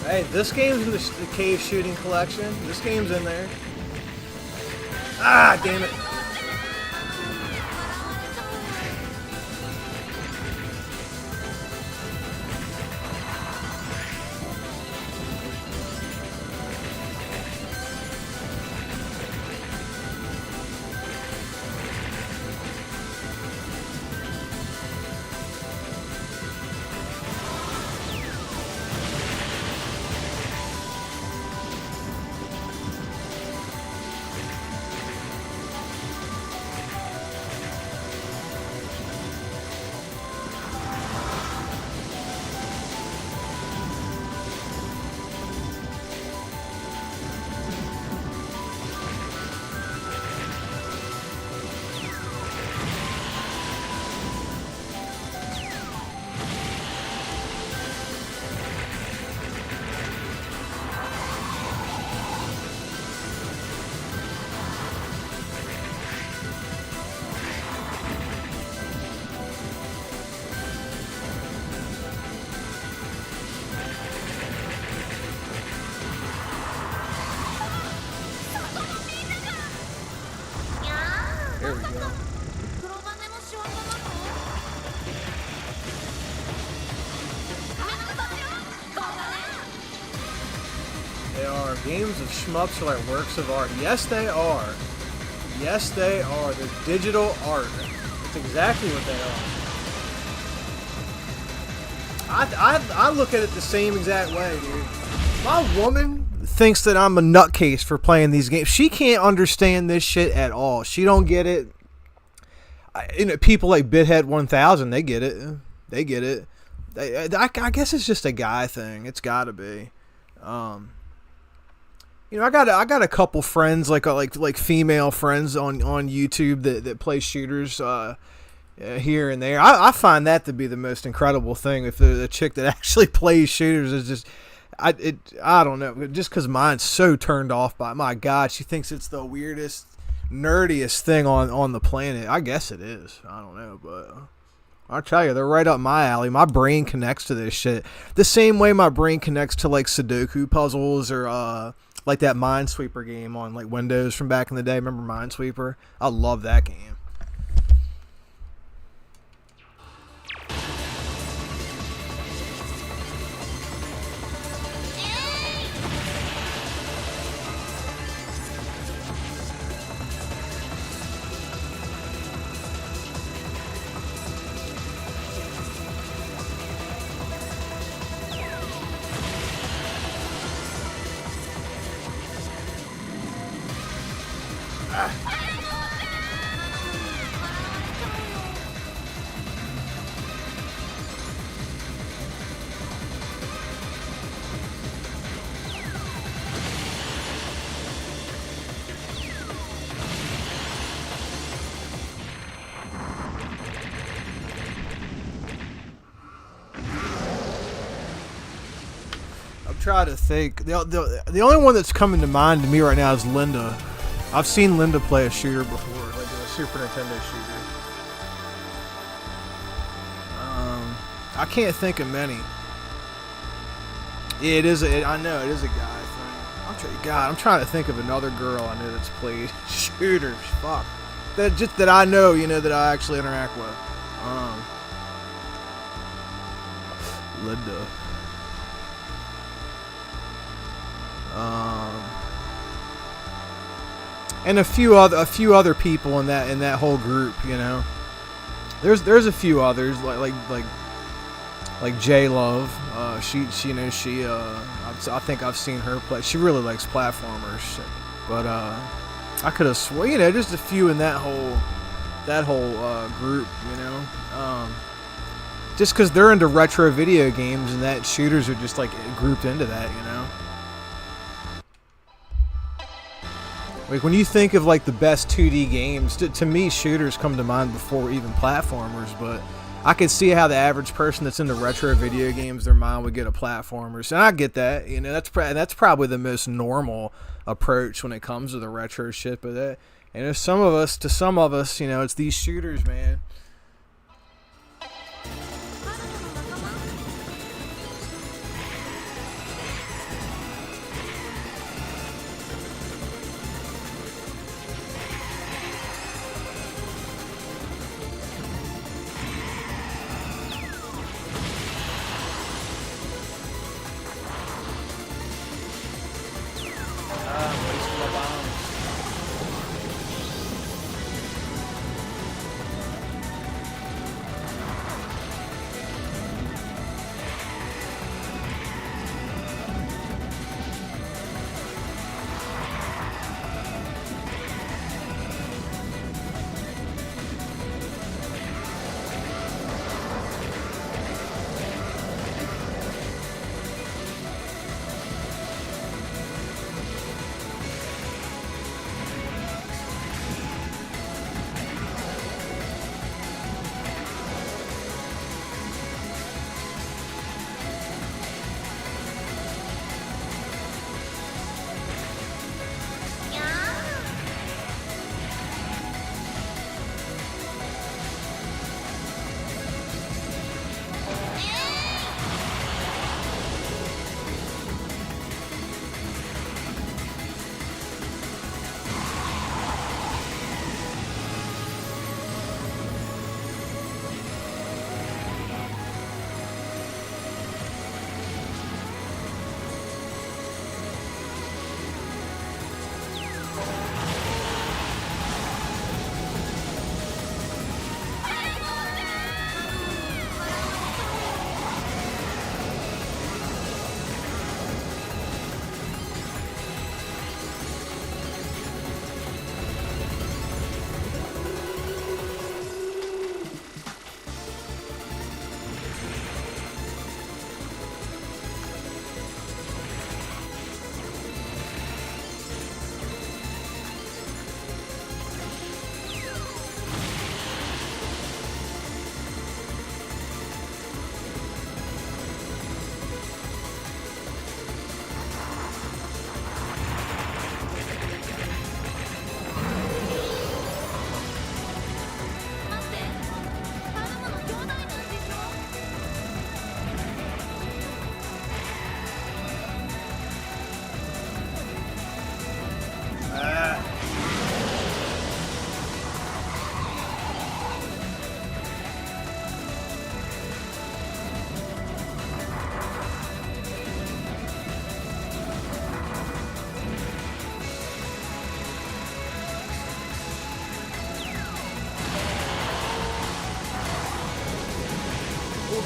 Hey, this game's in the cave shooting collection. This game's in there. Ah, damn it. There we go. They are. Games of shmups are like works of art. Yes, they are. Yes, they are. They're digital art. That's exactly what they are. I look at it the same exact way, dude. My woman thinks that I'm a nutcase for playing these games. She can't understand this shit at all. She don't get it. People like Bithead 1000, they get it. They get it. I guess it's just a guy thing. It's got to be. I got a couple friends like female friends on YouTube that play shooters here and there. I find that to be the most incredible thing. If the chick that actually plays shooters is just, I don't know, just because mine's so turned off by it. My God, she thinks it's the weirdest, nerdiest thing on the planet. I guess it is. I don't know, but I'll tell you, they're right up my alley. My brain connects to this shit the same way my brain connects to like Sudoku puzzles or like that Minesweeper game on like Windows from back in the day. Remember Minesweeper? I love that game. Try to think. The only one that's coming to mind to me right now is Linda. I've seen Linda play a shooter before, like a Super Nintendo shooter. I can't think of many. Yeah, I know it is a guy thing. I'm trying to think of another girl I know that's played shooters. Fuck. That I know, that I actually interact with. Linda. And a few other people in that whole group, There's a few others like J Love. I think I've seen her play. She really likes platformers, but I could have sworn, just a few in that whole group, just because they're into retro video games and that shooters are just like grouped into that, Like when you think of like the best 2D games, to me shooters come to mind before even platformers, but I could see how the average person that's into retro video games, their mind would get a platformers, and I get that. That's probably the most normal approach when it comes to the retro shit. But to some of us, it's these shooters, man.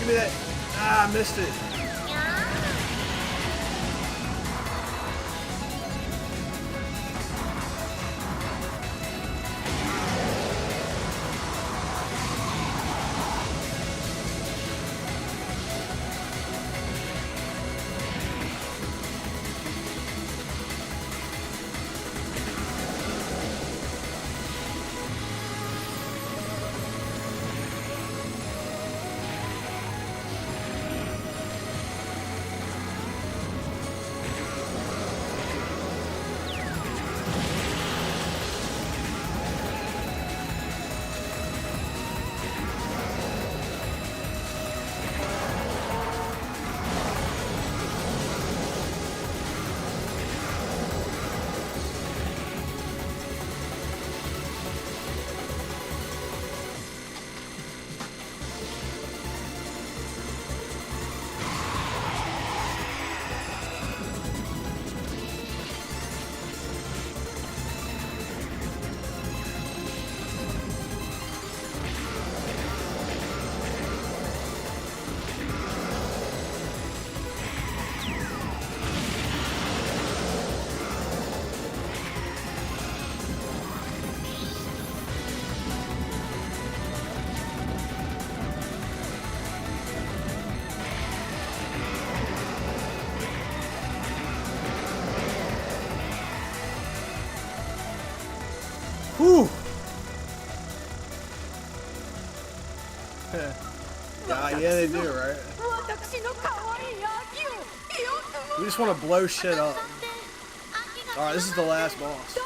Give me that. Ah, I missed it. Whew. Yeah, they do, right? We just want to blow shit up. Alright, this is the last boss.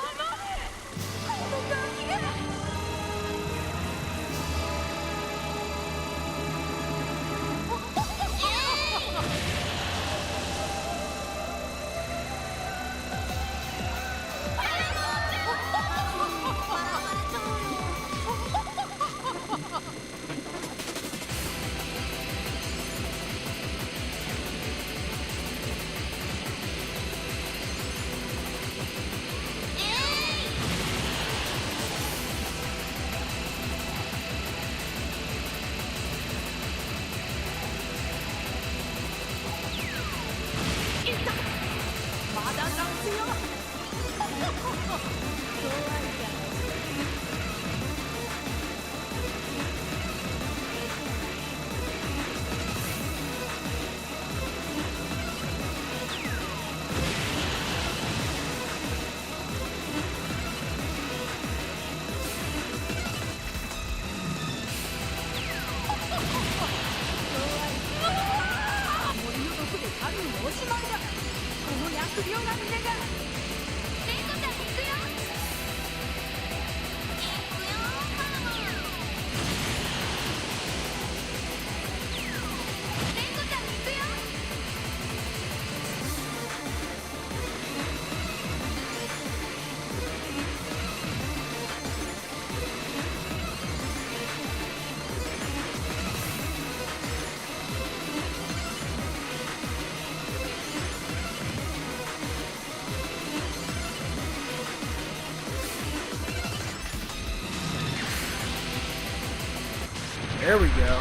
There we go.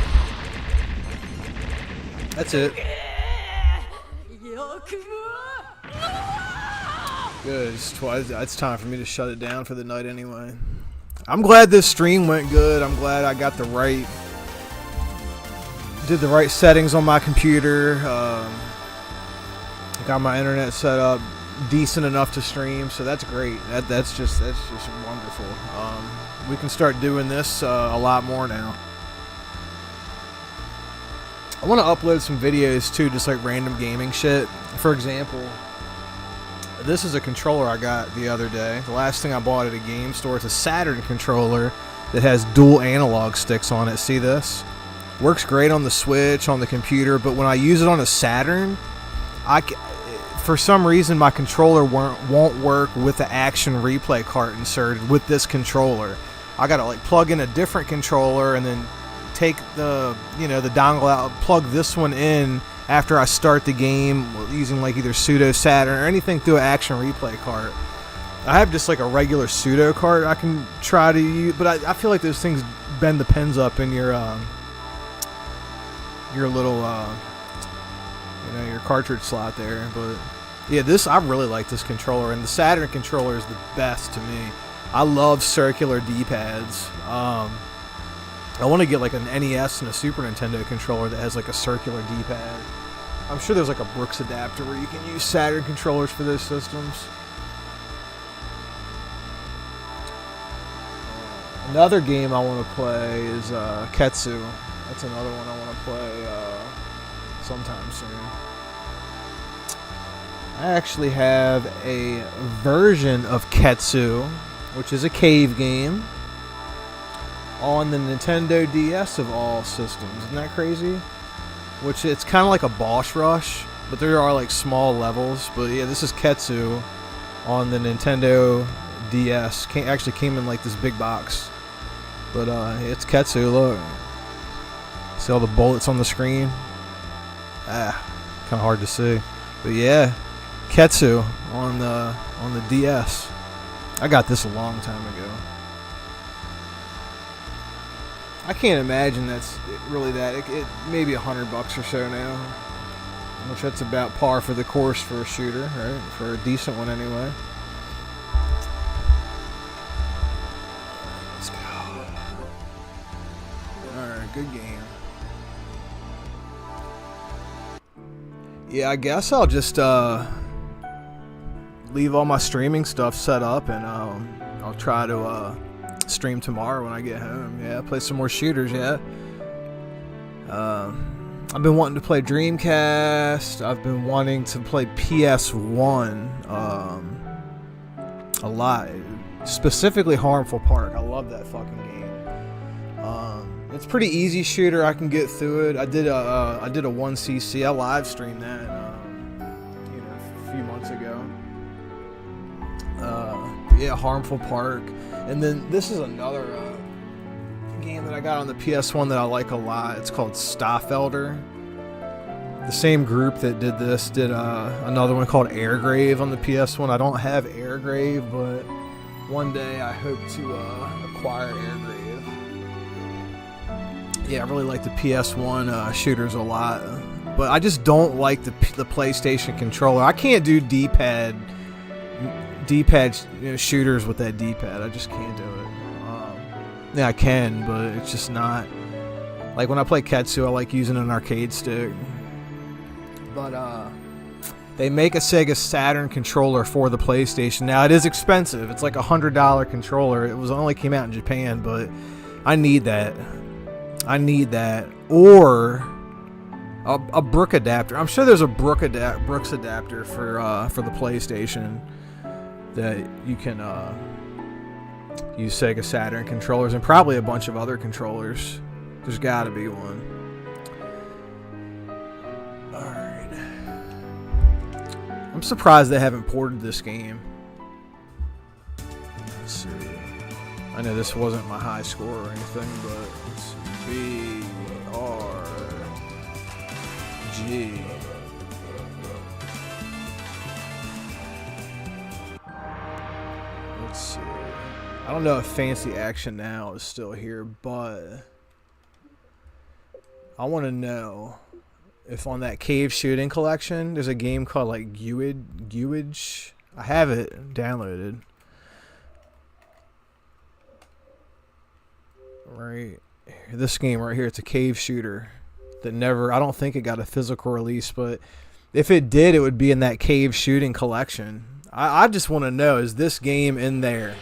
That's it. Good. It's time for me to shut it down for the night anyway. I'm glad this stream went good. I'm glad I got did the right settings on my computer. Got my internet set up decent enough to stream, so that's great. That's just wonderful. We can start doing this a lot more now. I want to upload some videos too, just like random gaming shit. For example, this is a controller I got the other day. The last thing I bought at a game store is a Saturn controller that has dual analog sticks on it. See this? Works great on the Switch, on the computer, but when I use it on a Saturn, for some reason my controller won't work with the action replay cart inserted with this controller. I gotta like plug in a different controller and then take the the dongle out, plug this one in after I start the game using like either pseudo Saturn or anything through an action replay cart. I have just like a regular pseudo cart I can try to use, but I feel like those things bend the pins up in your your little your cartridge slot there. But yeah, I really like this controller, and the Saturn controller is the best to me. I love circular D-pads. I want to get like an NES and a Super Nintendo controller that has like a circular D-pad. I'm sure there's like a Brooks adapter where you can use Saturn controllers for those systems. Another game I want to play is Ketsu. That's another one I want to play sometime soon. I actually have a version of Ketsu, which is a cave game, on the Nintendo DS of all systems. Isn't that crazy? Which it's kind of like a boss rush, but there are like small levels. But yeah, this is Ketsu on the Nintendo DS. Actually came in like this big box. But it's Ketsu, look. See all the bullets on the screen? Kind of hard to see. But yeah, Ketsu on the DS. I got this a long time ago. I can't imagine that's really that. It maybe $100 or so now, which that's about par for the course for a shooter, right? For a decent one anyway. Let's go. All right, good game. Yeah, I guess I'll just leave all my streaming stuff set up, and I'll try to stream tomorrow when I get home. Yeah, play some more shooters. Yeah. I've been wanting to play Dreamcast. I've been wanting to play PS1 a lot. Specifically Harmful Park. I love that fucking game. It's a pretty easy shooter. I can get through it. I did a 1cc. I live streamed that a few months ago. Yeah, Harmful Park. And then this is another game that I got on the PS1 that I like a lot. It's called Staffelder. The same group that did this did another one called Airgrave on the PS1. I don't have Airgrave, but one day I hope to acquire Airgrave. Yeah, I really like the PS1 shooters a lot, but I just don't like the PlayStation controller. I can't do D-pad shooters with that D-pad. I just can't do it. Yeah, I can, but it's just not. Like when I play Ketsu, I like using an arcade stick. But they make a Sega Saturn controller for the PlayStation. Now it is expensive. It's like $100 controller. It only came out in Japan, but I need that. Or a Brook adapter. I'm sure there's a Brooks adapter for the PlayStation that you can use Sega Saturn controllers, and probably a bunch of other controllers. There's got to be one. Alright. I'm surprised they haven't ported this game. Let's see. I know this wasn't my high score or anything, but let's see. B-R-G. Let's see. I don't know if Fancy Action Now is still here, but I want to know if on that Cave Shooting collection there's a game called like Gewage. I have it downloaded. Right. This game right here, it's a cave shooter that I don't think it got a physical release, but if it did, it would be in that Cave Shooting collection. I just want to know, is this game in there?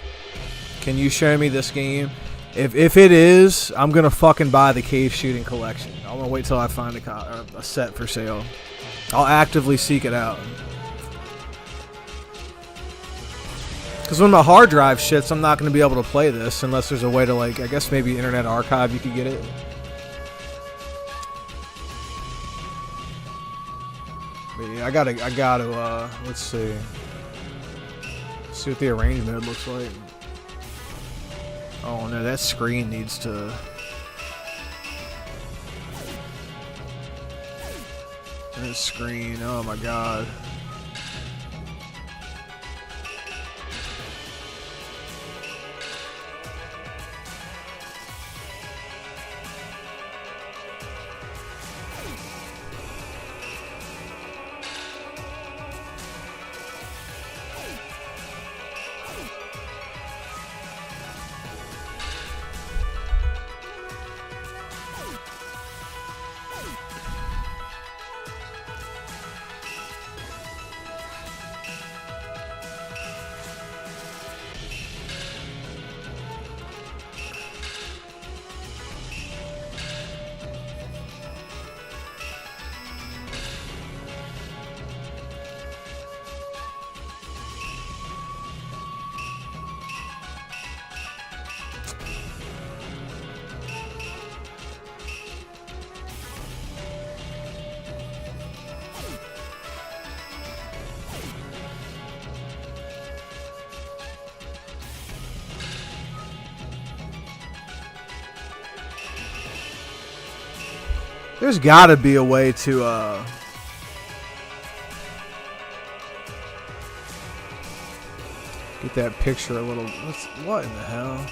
Can you show me this game? If it is, I'm going to fucking buy the Cave Shooting collection. I'm going to wait till I find a set for sale. I'll actively seek it out. Because when my hard drive shits, I'm not going to be able to play this unless there's a way to, like, I guess maybe Internet Archive you could get it. But yeah, I gotta, let's see. See what the arrange mode looks like. Oh no, that screen needs to... That screen, oh my god. There's got to be a way to get that picture a little. What in the hell?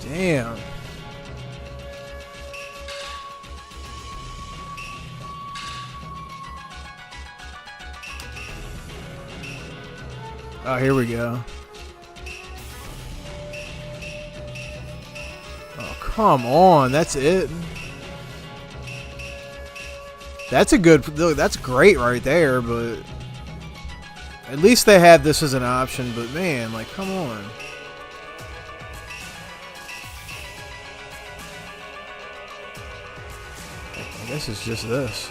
Damn. Oh, here we go. Oh, come on. That's it. That's a good... That's great right there, but... At least they had this as an option, but man, like, come on. I guess it's just this.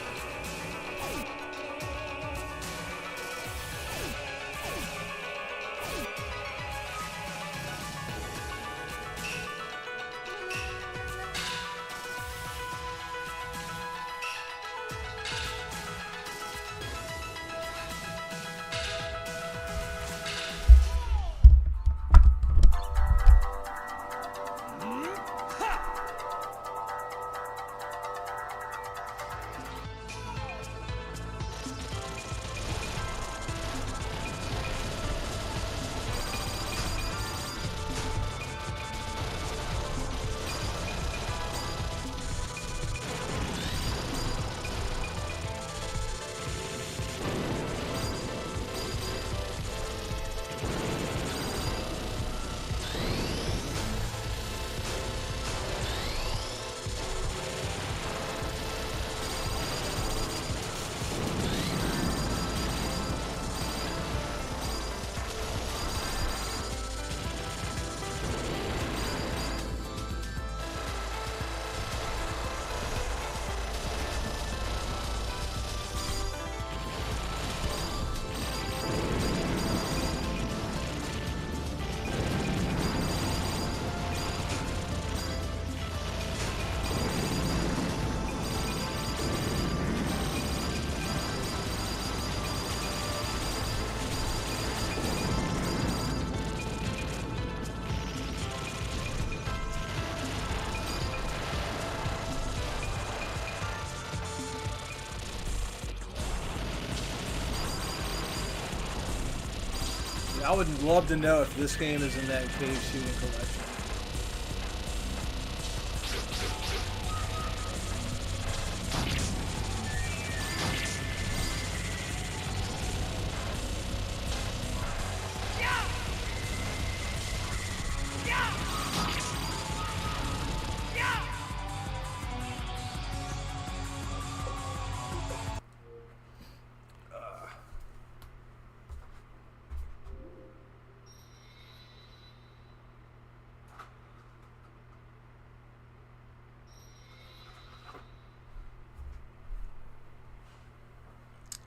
I would love to know if this game is in that cave shooting collection.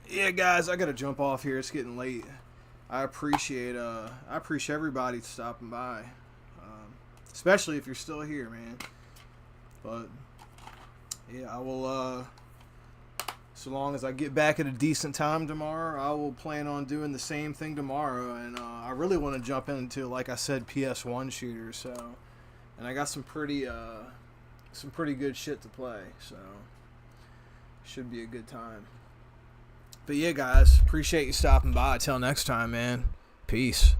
Yeah, guys, I gotta jump off here. It's getting late. I appreciate everybody stopping by, especially if you're still here, man. But yeah, I will. So long as I get back at a decent time tomorrow, I will plan on doing the same thing tomorrow. And I really want to jump into, like I said, PS1 shooters. So, and I got some pretty good shit to play. So, should be a good time. But yeah, guys, appreciate you stopping by. Till next time, man. Peace.